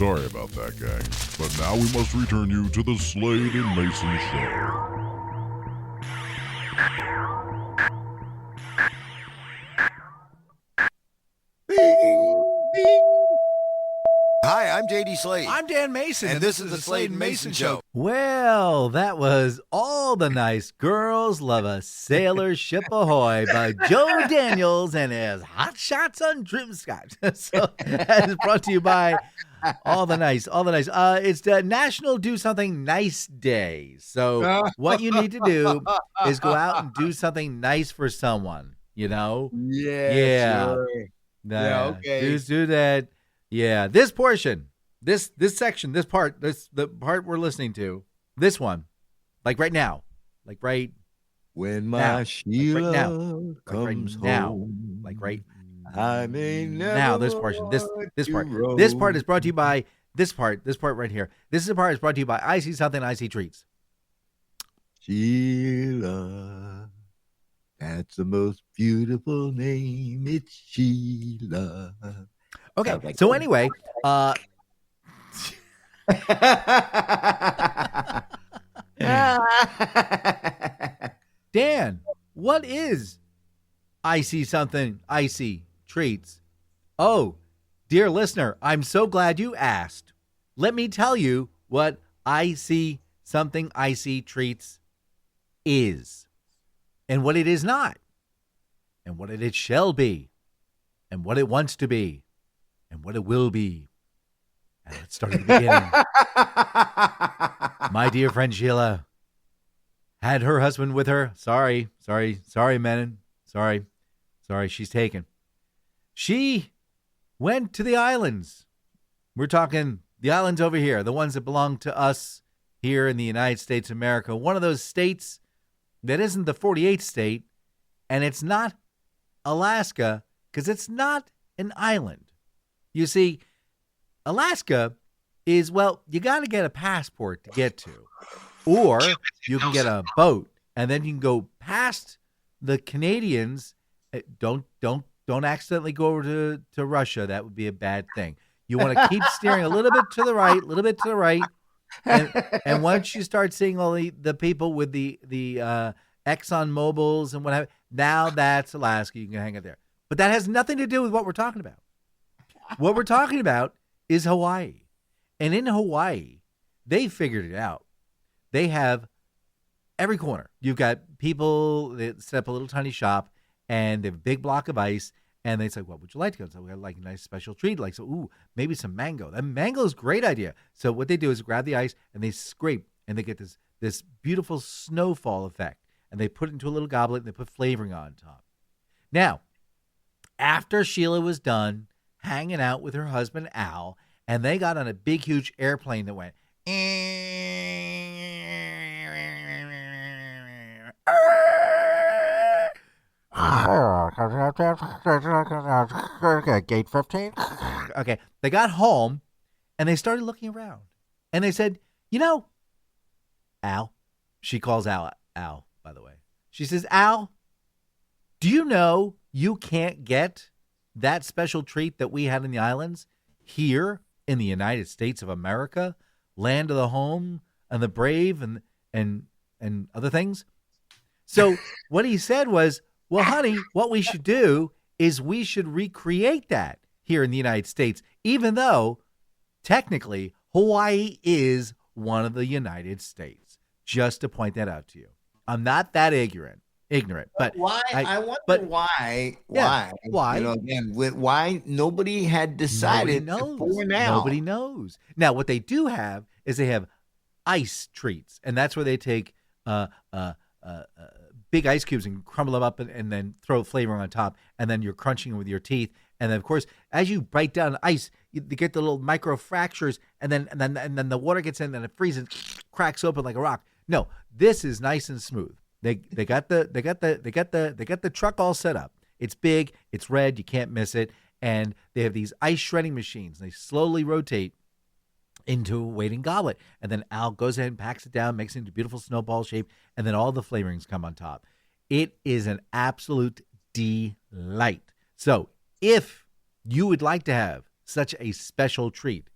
Speaker 4: Sorry about that, gang. But now we must return you to the Slade and Mayson Show.
Speaker 7: Hi, I'm JD Slade.
Speaker 5: I'm Dan Mayson,
Speaker 7: and this is the Slade and Mayson Show.
Speaker 2: Well, that was All the Nice Girls Love a Sailor Ship Ahoy by Joe Daniels and his Hot Shots on Trimscotch. So that is brought to you by All the Nice. It's the National Do Something Nice Day. So what you need to do is go out and do something nice for someone, you know?
Speaker 1: Yeah. Sure.
Speaker 2: Okay. Do that. Yeah, this portion, this section, the part we're listening to, this one, like right now, like right
Speaker 1: when my
Speaker 2: now,
Speaker 1: Sheila
Speaker 2: like right now,
Speaker 1: comes
Speaker 2: like right
Speaker 1: home,
Speaker 2: now, like right
Speaker 1: I may never
Speaker 2: now. This portion, this part is brought to you by this part right here. This part is brought to you by I See Something, I See Treats.
Speaker 1: Sheila, that's the most beautiful name. It's Sheila.
Speaker 2: Okay, so anyway, Dan, what is I See Something, I See Treats? Oh, dear listener, I'm so glad you asked. Let me tell you what I See Something, I See Treats is, and what it is not, and what it shall be, and what it wants to be, and what it will be. And let's start at the beginning. My dear friend Sheila had her husband with her. Sorry, Menon. Sorry, she's taken. She went to the islands. We're talking the islands over here, the ones that belong to us here in the United States of America. One of those states that isn't the 48th state, and it's not Alaska, because it's not an island. You see, Alaska is, well, you got to get a passport to get to, or you can get a boat, and then you can go past the Canadians. Don't accidentally go over to Russia. That would be a bad thing. You want to keep steering a little bit to the right, and once you start seeing all the people with the Exxon Mobils and what have you, now that's Alaska. You can hang out there, but that has nothing to do with what we're talking about. What we're talking about is Hawaii. And in Hawaii, they figured it out. They have every corner. You've got people that set up a little tiny shop, and they have a big block of ice, and they say, what would you like to go? So we have like a nice special treat, like, so, ooh, maybe some mango. That mango is a great idea. So what they do is grab the ice, and they scrape, and they get this beautiful snowfall effect. And they put it into a little goblet, and they put flavoring on top. Now, after Sheila was done hanging out with her husband, Al, and they got on a big, huge airplane that went, Gate 15. Okay, they got home, and they started looking around, and they said, Al, she calls Al, by the way. She says, Al, do you know you can't get that special treat that we had in the islands here in the United States of America, land of the home and the brave and other things? So what he said was, well, honey, what we should do is we should recreate that here in the United States, even though technically Hawaii is one of the United States. Just to point that out to you. I'm not that ignorant, but
Speaker 1: why? I wonder why.
Speaker 2: Yeah, why?
Speaker 1: Again, why nobody had decided before now.
Speaker 2: Nobody knows. Now, what they do have is they have ice treats, and that's where they take big ice cubes and crumble them up and then throw flavoring on top, and then you're crunching them with your teeth. And then, of course, as you bite down ice, you get the little micro fractures, and then the water gets in and it freezes, cracks open like a rock. No, this is nice and smooth. They got the truck all set up. It's big, it's red, you can't miss it, and they have these ice shredding machines. They slowly rotate into a waiting goblet, and then Al goes ahead and packs it down, makes it into a beautiful snowball shape, and then all the flavorings come on top. It is an absolute delight. So if you would like to have such a special treat,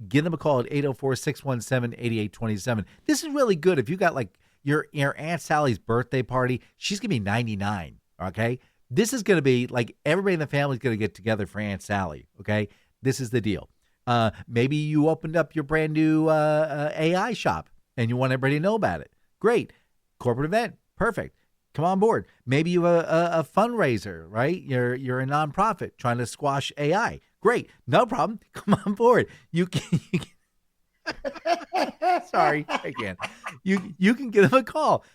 Speaker 2: Give them a call at 804-617-8827. This is really good. If you got like your Aunt Sally's birthday party, she's going to be 99, okay? This is going to be like everybody in the family is going to get together for Aunt Sally, okay? This is the deal. Maybe you opened up your brand new AI shop and you want everybody to know about it. Great. Corporate event. Perfect. Come on board. Maybe you have a fundraiser, right? You're a nonprofit trying to squash AI. Great. No problem. Come on board. You can sorry, I can't. You can give them a call.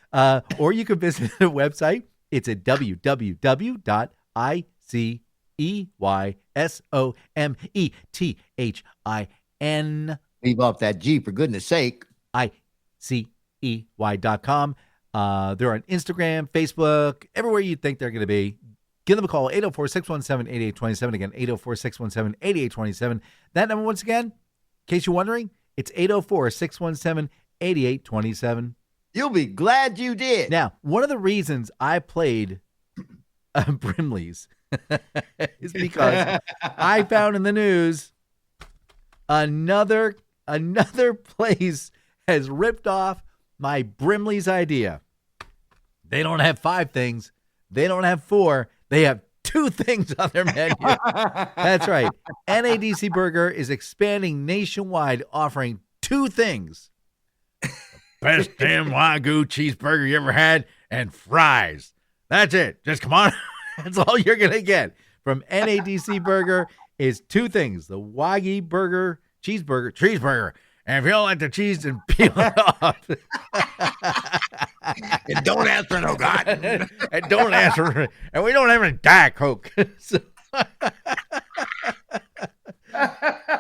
Speaker 2: Or you can visit the website. It's at www.iceyomethin.
Speaker 1: Leave off that G for goodness sake.
Speaker 2: ICEY.com. They're on Instagram, Facebook, everywhere you think they're going to be. Give them a call, 804-617-8827. Again, 804-617-8827. That number, once again, in case you're wondering, it's 804-617-8827.
Speaker 1: You'll be glad you did.
Speaker 2: Now, one of the reasons I played Brimley's is because I found in the news another place has ripped off my Brimley's idea. They don't have 5 things. They don't have 4. They have 2 things on their menu. That's right. NADC Burger is expanding nationwide, offering 2 things.
Speaker 5: Best damn Wagyu cheeseburger you ever had, and fries. That's it. Just come on.
Speaker 2: That's all you're going to get from NADC Burger is 2 things. The Wagyu burger, cheeseburger. And if you don't like the cheese, then peel it off.
Speaker 1: And don't ask for no God.
Speaker 5: And don't ask for, and we don't have any Diet Coke.
Speaker 2: So,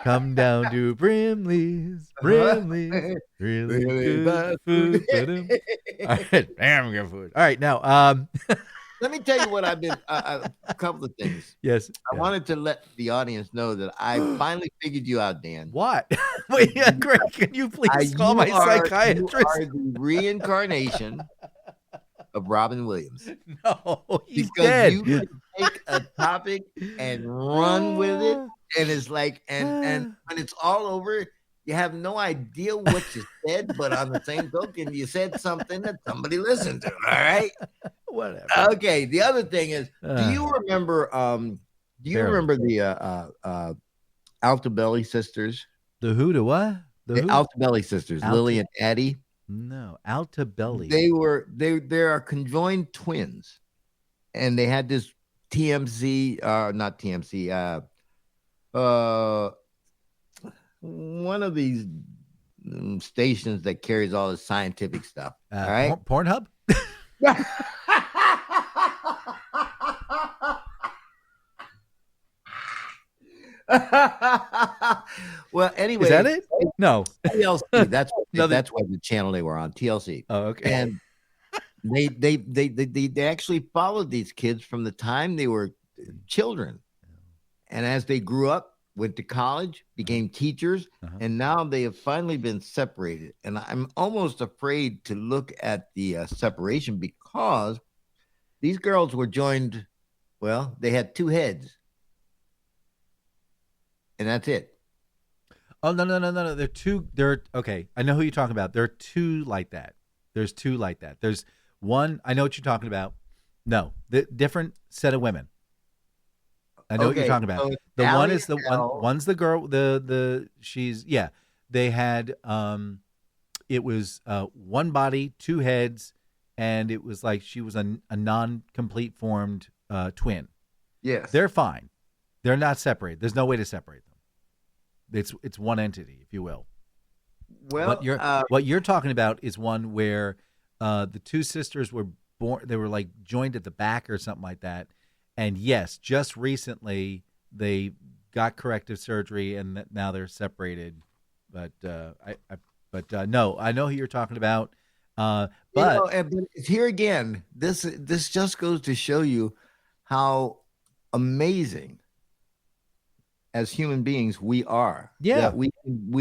Speaker 2: come down to Brimley's. Really good food. All right,
Speaker 5: damn good food.
Speaker 2: All right, now,
Speaker 1: Let me tell you what I've been, a couple of things.
Speaker 2: yes.
Speaker 1: I wanted to let the audience know that I finally figured you out, Dan.
Speaker 2: What? Wait, Greg, can you please call my psychiatrist?
Speaker 1: You are the reincarnation of Robin Williams.
Speaker 2: No, he's
Speaker 1: Because
Speaker 2: dead.
Speaker 1: you can take a topic and run with it, and it's like, and when it's all over, you have no idea what you said, but on the same token, you said something that somebody listened to. All right.
Speaker 2: Whatever.
Speaker 1: Okay. The other thing is, do you remember? Remember the Altabelli sisters?
Speaker 2: The who to what?
Speaker 1: The Altabelli sisters, Lily and Addie.
Speaker 2: No, Altabelli.
Speaker 1: They are conjoined twins, and they had this TMZ, not TMC, one of these stations that carries all the scientific stuff. All right,
Speaker 2: Pornhub.
Speaker 1: Well, anyway,
Speaker 2: Is that it? No.
Speaker 1: TLC. That's what the channel they were on. TLC.
Speaker 2: Oh, okay.
Speaker 1: And they actually followed these kids from the time they were children, and as they grew up, went to college, became teachers, and now they have finally been separated. And I'm almost afraid to look at the separation because these girls were joined. Well, they had 2 heads, and that's it.
Speaker 2: Oh, no. They're okay. I know who you're talking about. There are 2 like that. There's 2 like that. There's one. I know what you're talking about. No, the different set of women. I know what you're talking about.
Speaker 1: So
Speaker 2: the
Speaker 1: Allie
Speaker 2: one is the
Speaker 1: Elle.
Speaker 2: one. One's the girl. She's They had it was 1 body, 2 heads, and it was like she was a non-complete formed twin.
Speaker 1: Yes,
Speaker 2: They're fine. They're not separated. There's no way to separate them. It's one entity, if you will.
Speaker 1: well.
Speaker 2: What you're talking about is one where the 2 sisters were born. They were like joined at the back or something like that. And yes, just recently they got corrective surgery, and now they're separated. But no, I know who you're talking about. But
Speaker 1: here again, this just goes to show you how amazing as human beings we are.
Speaker 2: Yeah.
Speaker 1: That we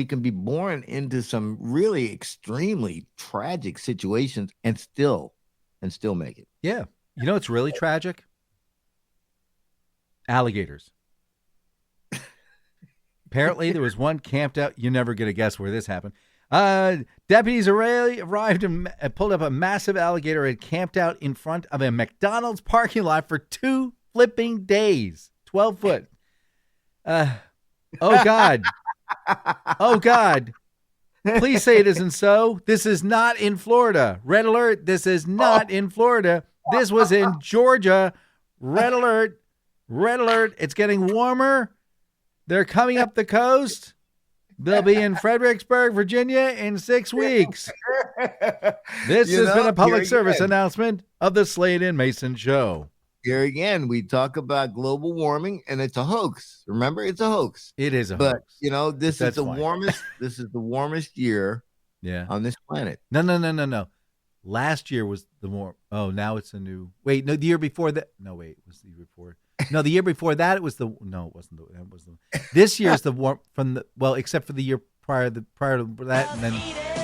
Speaker 1: can be born into some really extremely tragic situations and still make it.
Speaker 2: yeah, you know it's really tragic. Alligators. Apparently, there was one camped out. You're never going to guess where this happened. Deputies arrived and pulled up a massive alligator and camped out in front of a McDonald's parking lot for 2 flipping days. 12 foot. Oh, God. Oh, God. Please say it isn't so. This is not in Florida. Red alert. This is not in Florida. This was in Georgia. Red alert. Red alert. It's getting warmer. They're coming up the coast. They'll be in Fredericksburg, Virginia in 6 weeks. This has been a public service announcement of the Slade and Mayson Show.
Speaker 1: Here again, we talk about global warming, and it's a hoax. Remember, it's a hoax.
Speaker 2: It is a
Speaker 1: but,
Speaker 2: hoax.
Speaker 1: You know, this is the
Speaker 2: fine.
Speaker 1: warmest. This is the warmest year on this planet.
Speaker 2: No. Last year was the more. Oh, now it's a new. Wait, no, the year before that. No, wait, it was the year before. No, the year before that, it was the. No, it wasn't. That was the. This year's the warm from the. Well, except for the year prior to that, and then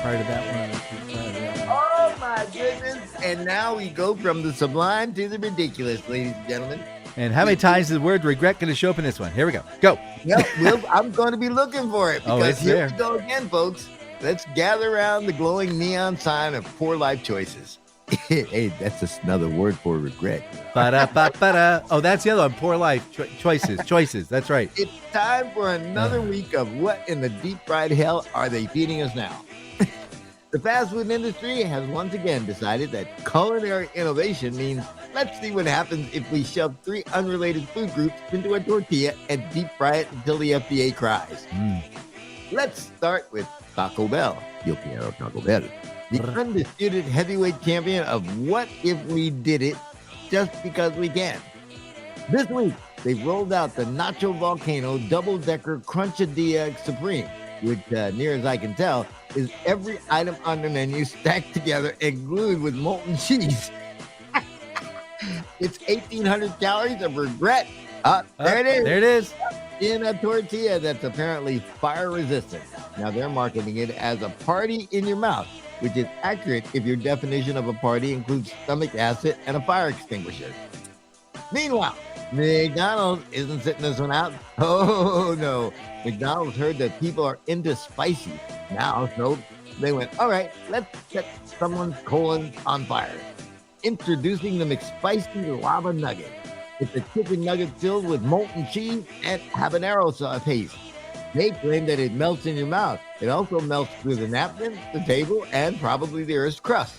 Speaker 2: prior to that one.
Speaker 1: Oh my goodness! And now we go from the sublime to the ridiculous, ladies and gentlemen.
Speaker 2: And how many times is the word regret going to show up in this one? Here we go. Go.
Speaker 1: Yep, I'm going to be looking for it because here we go again, folks. Let's gather around the glowing neon sign of poor life choices. Hey, that's just another word for regret.
Speaker 2: Ba-da-ba-ba-da. Oh, that's the other one. Poor life choices. That's right.
Speaker 1: It's time for another week of what in the deep fried hell are they feeding us now? The fast food industry has once again decided that culinary innovation means let's see what happens if we shove 3 unrelated food groups into a tortilla and deep fry it until the FDA cries. Let's start with Taco Bell. Yo quiero Taco Bell. The undisputed heavyweight champion of what if we did it just because we can. This week, they've rolled out the Nacho Volcano Double-Decker Crunchadilla Supreme, which, near as I can tell, is every item on the menu stacked together and glued with molten cheese. It's 1,800 calories of regret. There it is.
Speaker 2: There it is.
Speaker 1: In a tortilla that's apparently fire resistant. Now they're marketing it as a party in your mouth, which is accurate if your definition of a party includes stomach acid and a fire extinguisher. Meanwhile, McDonald's isn't sitting this one out. Oh no, McDonald's heard that people are into spicy now, so they went, all right, let's set someone's colon on fire. Introducing the McSpicy Lava Nugget. It's a chicken nugget filled with molten cheese and habanero sauce paste. They claim that it melts in your mouth. It also melts through the napkin, the table, and probably the Earth's crust.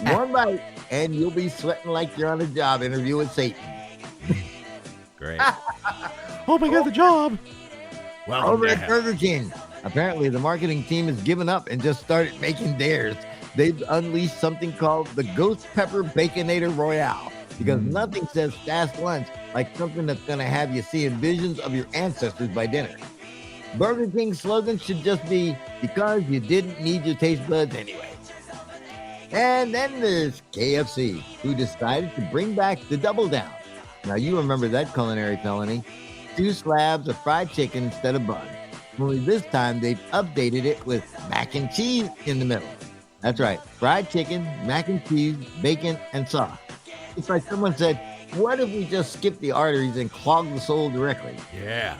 Speaker 1: One bite, and you'll be sweating like you're on a job interview with Satan.
Speaker 2: Great.
Speaker 5: Hope I got the job.
Speaker 7: Welcome
Speaker 1: Over
Speaker 7: to
Speaker 1: at
Speaker 7: hell.
Speaker 1: Burger King, apparently the marketing team has given up and just started making theirs. They've unleashed something called the Ghost Pepper Baconator Royale. Because nothing says fast lunch like something that's going to have you seeing visions of your ancestors by dinner. Burger King's slogan should just be, because you didn't need your taste buds anyway. And then there's KFC, who decided to bring back the Double Down. Now, you remember that culinary felony. 2 slabs of fried chicken instead of bun. Only this time, they've updated it with mac and cheese in the middle. That's right, fried chicken, mac and cheese, bacon, and sauce. It's like someone said, what if we just skip the arteries and clog the soul directly?
Speaker 7: Yeah.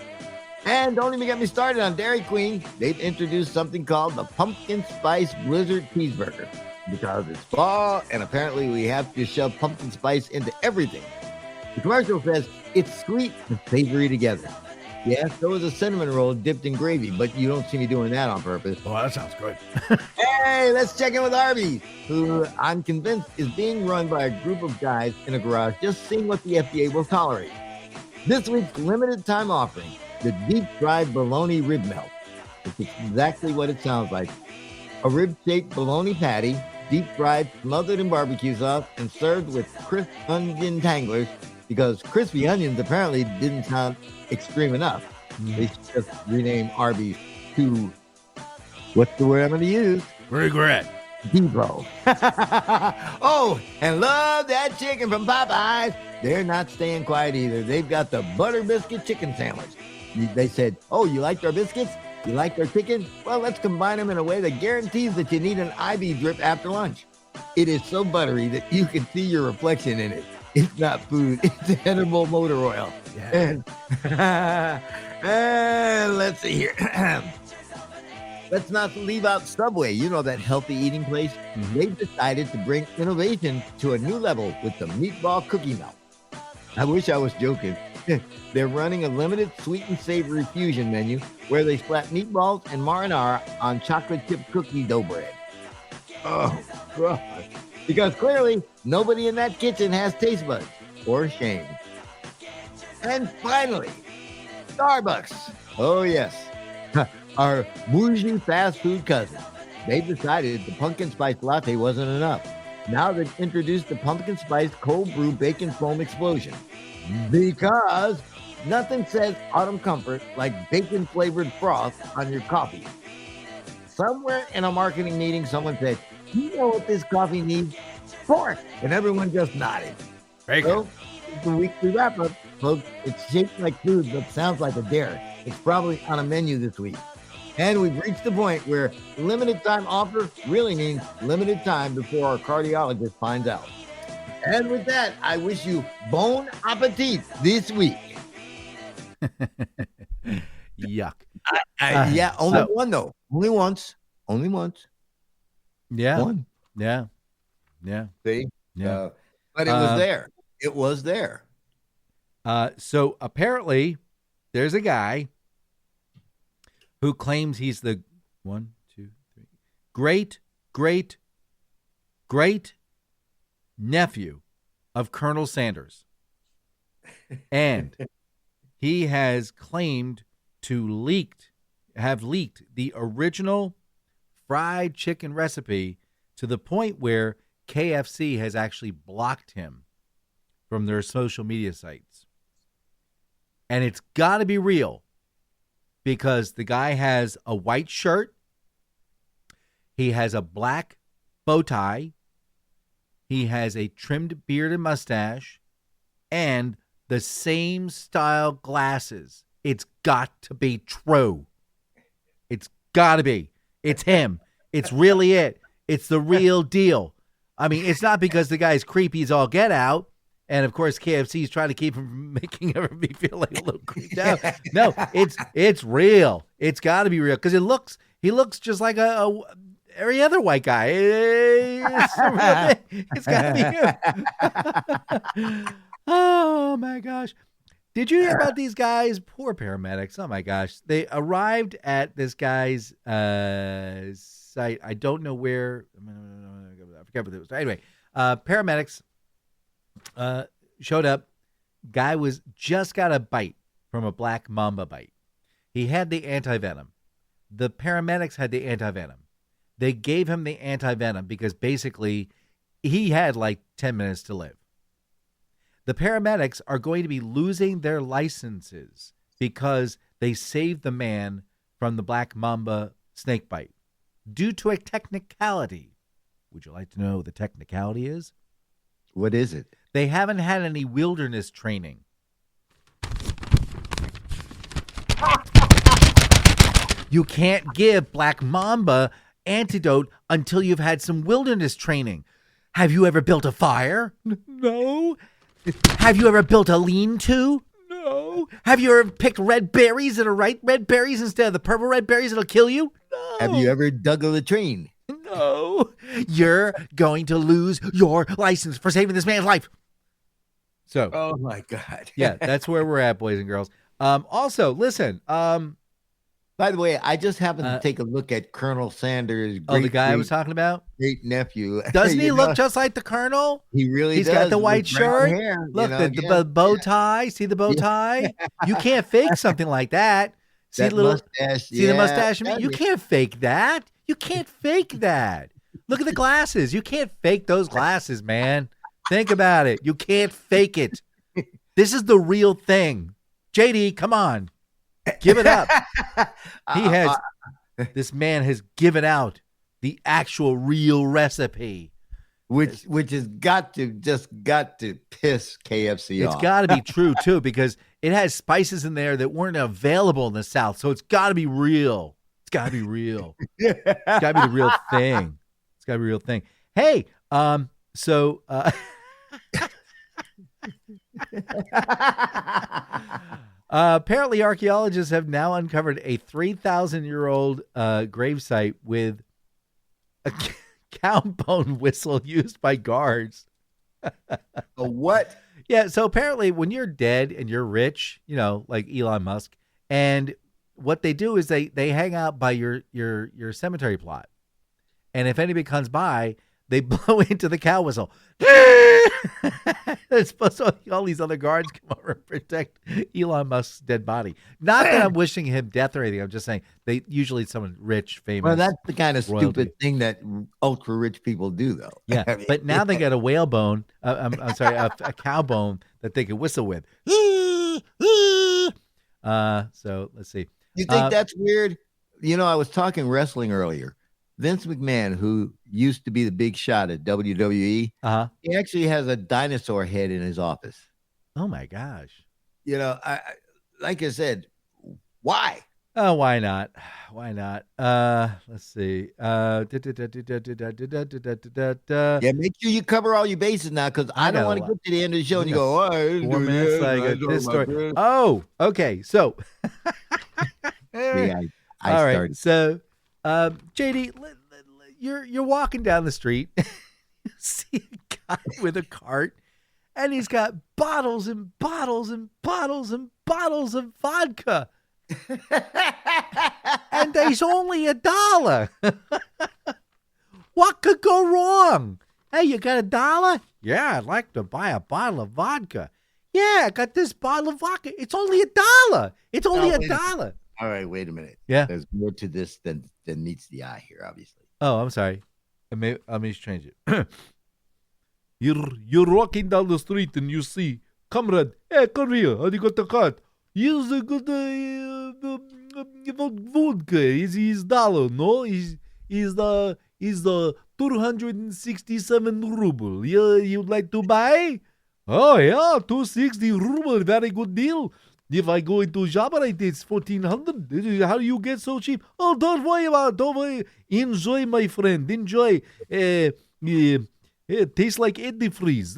Speaker 1: And don't even get me started on Dairy Queen. They've introduced something called the Pumpkin Spice Blizzard Cheeseburger. Because it's fall, and apparently we have to shove pumpkin spice into everything. The commercial says it's sweet and savory together. Yeah, so is a cinnamon roll dipped in gravy, but you don't see me doing that on purpose.
Speaker 7: Oh, that sounds good.
Speaker 1: Hey, let's check in with Arby's, who I'm convinced is being run by a group of guys in a garage just seeing what the FDA will tolerate. This week's limited time offering, the deep fried bologna rib melt. It's exactly what it sounds like. A rib-shaped bologna patty, deep fried, smothered in barbecue sauce, and served with crisp onion tanglers, because crispy onions apparently didn't sound extreme enough. They should just rename Arby's to, what's the word I'm going to use?
Speaker 7: Regret.
Speaker 1: Depot. Oh, and love that chicken from Popeyes. They're not staying quiet either. They've got the butter biscuit chicken sandwich. They said, oh, you liked our biscuits? You liked our chicken? Well, let's combine them in a way that guarantees that you need an IV drip after lunch. It is so buttery that you can see your reflection in it. It's not food. It's edible motor oil.
Speaker 2: Yeah.
Speaker 1: And let's see here. Let's not leave out Subway. You know, that healthy eating place.
Speaker 2: Mhm.
Speaker 1: They've decided to bring innovation to a new level with the meatball cookie melt. I wish I was joking. They're running a limited sweet and savory fusion menu where they splat meatballs and marinara on chocolate chip cookie dough bread. Oh, God. Because clearly nobody in that kitchen has taste buds or shame. And finally, Starbucks. Oh, yes. Our bougie fast food cousin. They decided the pumpkin spice latte wasn't enough. Now they've introduced the pumpkin spice cold brew bacon foam explosion. Because nothing says autumn comfort like bacon flavored froth on your coffee. Somewhere in a marketing meeting, someone said, "You know what this coffee needs? Pork." And everyone just nodded.
Speaker 5: Bacon.
Speaker 1: So, it's the weekly wrap up, folks. It's shaped like food, but sounds like a dare. It's probably on a menu this week. And we've reached the point where limited time offer really means limited time before our cardiologist finds out. And with that, I wish you bon appetit this week.
Speaker 2: Yuck.
Speaker 1: Yeah, only
Speaker 2: so-
Speaker 1: one though. Only once. Only once.
Speaker 2: Yeah.
Speaker 1: One.
Speaker 2: Yeah. Yeah.
Speaker 1: See?
Speaker 2: Yeah.
Speaker 1: But it was there. It was there.
Speaker 2: So apparently there's a guy who claims he's the great nephew of Colonel Sanders. And he has claimed to have leaked the original fried chicken recipe to the point where KFC has actually blocked him from their social media sites. And it's got to be real because the guy has a white shirt. He has a black bow tie. He has a trimmed beard and mustache and the same style glasses. It's got to be true. It's got to be. It's him. It's really it. It's the real deal. I mean, it's not because the guy's creepy as all get out. And of course, KFC is trying to keep him from making me feel like a little creeped out. No, it's real. It's got to be real because he looks just like every other white guy. It's got to be him. Oh my gosh! Did you hear about these guys? Poor paramedics. Oh my gosh! They arrived at this guy's site. I don't know where. I forget what it was. Anyway, paramedics showed up. Guy was just got a bite from a black mamba bite. He had the antivenom. The paramedics had the antivenom. They gave him the antivenom because basically he had like 10 minutes to live. The paramedics are going to be losing their licenses because they saved the man from the black mamba snake bite due to a technicality. Would you like to know what the technicality is?
Speaker 1: What is it?
Speaker 2: They haven't had any wilderness training. You can't give black mamba antidote until you've had some wilderness training. Have you ever built a fire? No. Have you ever built a lean-to? No. Have you ever picked red berries that are right red berries instead of the purple red berries that'll kill you? No.
Speaker 1: Have you ever dug a latrine?
Speaker 2: No. You're going to lose your license for saving this man's life. So,
Speaker 1: Oh my God.
Speaker 2: yeah, that's where we're at, boys and girls. Also, listen.
Speaker 1: By the way, I just happened to take a look at Colonel Sanders'
Speaker 2: The guy I was talking about?
Speaker 1: great nephew.
Speaker 2: Doesn't he
Speaker 1: You
Speaker 2: look
Speaker 1: know,
Speaker 2: just like the Colonel?
Speaker 1: He really
Speaker 2: He's
Speaker 1: does.
Speaker 2: got the
Speaker 1: with
Speaker 2: white
Speaker 1: brown
Speaker 2: shirt.
Speaker 1: hair, you
Speaker 2: Look,
Speaker 1: know,
Speaker 2: the bow tie. See the bow tie? You can't fake something like that. See
Speaker 1: that
Speaker 2: the little
Speaker 1: mustache.
Speaker 2: see the mustache?
Speaker 1: yeah.
Speaker 2: You can't fake that. You can't fake that. Look at the glasses. You can't fake those glasses, man. Think about it. You can't fake it. This is the real thing. JD, come on. Give it up. He has this man has given out the actual real recipe.
Speaker 1: which has got to piss KFC off.
Speaker 2: It's got to be true too because it has spices in there that weren't available in the South. So it's got to be real. It's got to be real. It's got to be the real thing. It's got to be a real thing. Hey, Apparently, archaeologists have now uncovered a 3,000-year-old gravesite with a cow bone whistle used by guards.
Speaker 1: A what?
Speaker 2: Yeah, so apparently when you're dead and you're rich, like Elon Musk, and what they do is they hang out by your cemetery plot. And if anybody comes by, they blow into the cow whistle. It's supposed to all these other guards come over and protect Elon Musk's dead body. Not that I'm wishing him death or anything. I'm just saying they usually someone rich, famous.
Speaker 1: Well, that's the kind of
Speaker 2: royalty.
Speaker 1: stupid thing that ultra rich people do, though.
Speaker 2: Yeah,
Speaker 1: I mean,
Speaker 2: but now they got a whale bone. I'm sorry, a cow bone that they can whistle with. So let's see.
Speaker 1: You think that's weird? I was talking wrestling earlier. Vince McMahon, who used to be the big shot at WWE, he actually has a dinosaur head in his office.
Speaker 2: Oh my gosh!
Speaker 1: Like I said, why?
Speaker 2: Oh, why not? Why not? Let's see.
Speaker 1: Yeah, make sure you cover all your bases now, because I don't want to get to the end of the show and you go, "Oh,
Speaker 2: 4 minutes." I got this story. Oh, okay. So,
Speaker 1: I
Speaker 2: all right.
Speaker 1: started.
Speaker 2: So, JD, you're walking down the street, you see a guy with a cart, and he's got bottles and bottles and bottles and bottles of vodka. And there's only $1. What could go wrong? Hey, you got $1? Yeah, I'd like to buy a bottle of vodka. Yeah, I got this bottle of vodka. It's only $1. It's only $1.
Speaker 1: All right, wait a minute.
Speaker 2: Yeah.
Speaker 1: There's more to this than meets the eye here, obviously.
Speaker 2: Oh, I'm sorry. Let me just change it. You're walking down the street and you see, comrade, hey, come here. How do you got the card? Here's a good vodka. Is $1? No, is the 267 ruble. You'd like to buy? Oh yeah, 260 ruble. Very good deal. If I go into Jabberite, it's 1,400. How do you get so cheap? Oh, don't worry about it. Don't worry. Enjoy, my friend. Enjoy. It tastes like antifreeze.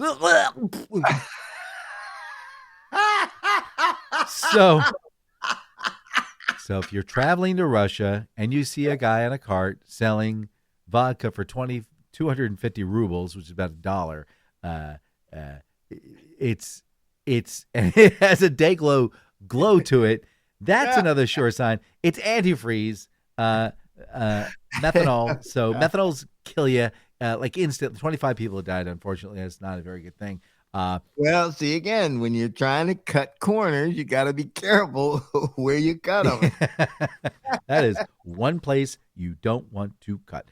Speaker 2: So if you're traveling to Russia and you see a guy on a cart selling vodka for 250 rubles, which is about $1, and it has a day glow to it. That's another sure sign. It's antifreeze, methanol. So methanols kill you like instant. 25 people have died. Unfortunately, that's not a very good thing.
Speaker 1: Well, see, again, when you're trying to cut corners, you got to be careful where you cut them.
Speaker 2: That is one place you don't want to cut.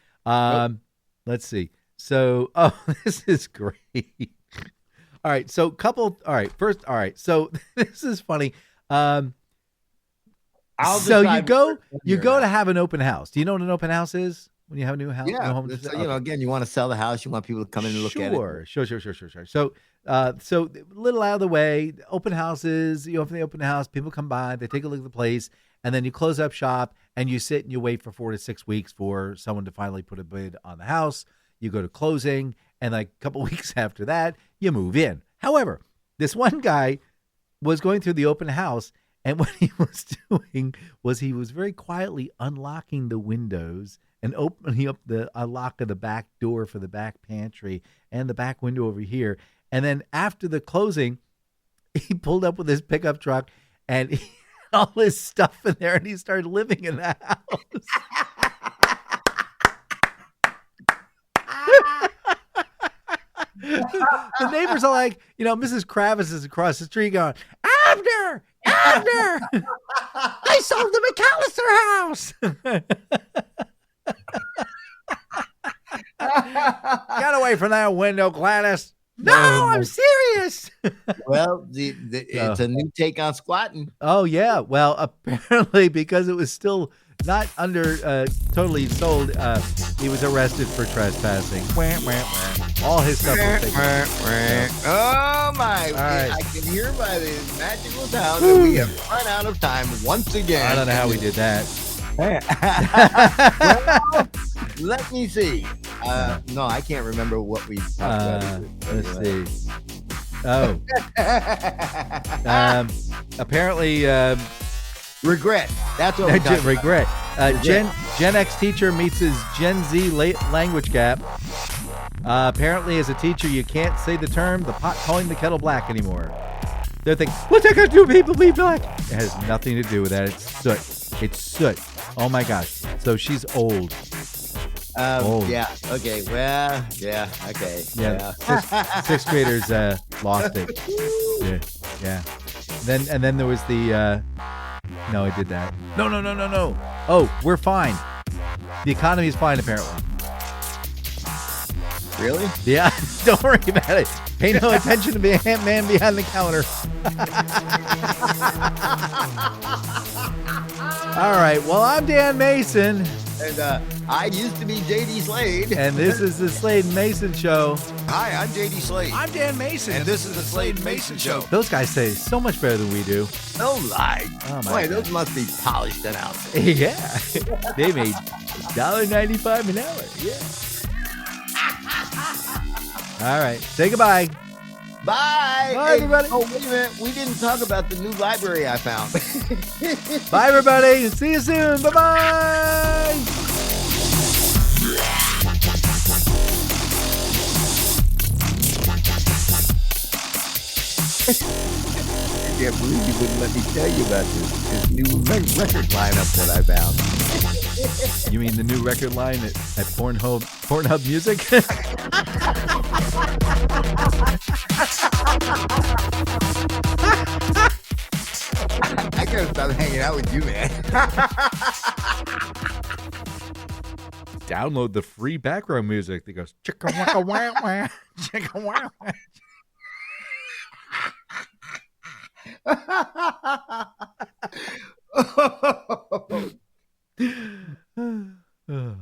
Speaker 2: Let's see. So, this is great. All right. So first. So this is funny. So you go to have an open house. Do you know what an open house is? When you have a new house,
Speaker 1: yeah.
Speaker 2: New home
Speaker 1: Again, you want to sell the house. You want people to come in and look at it.
Speaker 2: Sure. So a little out of the way, open houses, you open the open house, people come by, they take a look at the place, and then you close up shop and you sit and you wait for 4 to 6 weeks for someone to finally put a bid on the house. You go to closing, and like a couple weeks after that, you move in. However, this one guy was going through the open house, and what he was doing was he was very quietly unlocking the windows and opening up the lock of the back door for the back pantry and the back window over here. And then after the closing, he pulled up with his pickup truck and he had all his stuff in there, and he started living in the house. The neighbors are like, Mrs. Kravis is across the street going, Abner! I sold the McAllister house! Get away from that window, Gladys. No, I'm serious.
Speaker 1: Well, it's a new take on squatting.
Speaker 2: Oh, yeah. Well, apparently because it was still not under totally sold, he was arrested for trespassing. All his stuff was taken.
Speaker 1: Oh, my.
Speaker 2: Right.
Speaker 1: I can hear by the magical sound that we have run out of time once again.
Speaker 2: I don't know how we did that.
Speaker 1: Well, let me see. No, I can't remember what we talked about.
Speaker 2: Let's see. Oh. Apparently,
Speaker 1: Regret. That's what we're talking about.
Speaker 2: regret. Gen X teacher meets his Gen Z language gap. Apparently, as a teacher, you can't say the term "the pot calling the kettle black" anymore. They're thinking, "What's that got to do with people being black?" It has nothing to do with that. It's soot. It's soot. Oh my gosh. So she's old. Old.
Speaker 1: Yeah. Okay. Well. Yeah. Okay.
Speaker 2: Yeah. Sixth graders lost it. Yeah. Then there was the. No, I did that. No. Oh, we're fine. The economy's fine apparently.
Speaker 1: Really?
Speaker 2: Yeah. Don't worry about it. Pay no attention to the man behind the counter. All right. Well, I'm Dan Mayson.
Speaker 1: And I used to be JD Slade.
Speaker 2: And this is the Slade and Mayson Show.
Speaker 7: Hi, I'm JD Slade.
Speaker 5: I'm Dan Mayson.
Speaker 7: And this is the Slade and Mayson Show.
Speaker 2: Those guys say so much better than we do.
Speaker 1: No lie.
Speaker 2: Oh, my
Speaker 1: Boy,
Speaker 2: God.
Speaker 1: those must be polished announcers.
Speaker 2: Yeah. They made $1.95 an hour. Yeah. All right. Say goodbye.
Speaker 1: Bye.
Speaker 2: Bye, everybody.
Speaker 1: Oh, wait a minute. We didn't talk about the new library I found.
Speaker 2: Bye, everybody. See you soon. Bye-bye.
Speaker 1: I can't believe you wouldn't let me tell you about this new record lineup that I found.
Speaker 2: You mean the new record line at Pornhub Music?
Speaker 1: I gotta stop hanging out with you, man.
Speaker 2: Download the free background music that goes chicka wacka wah wah, chicka wah.
Speaker 1: Oh.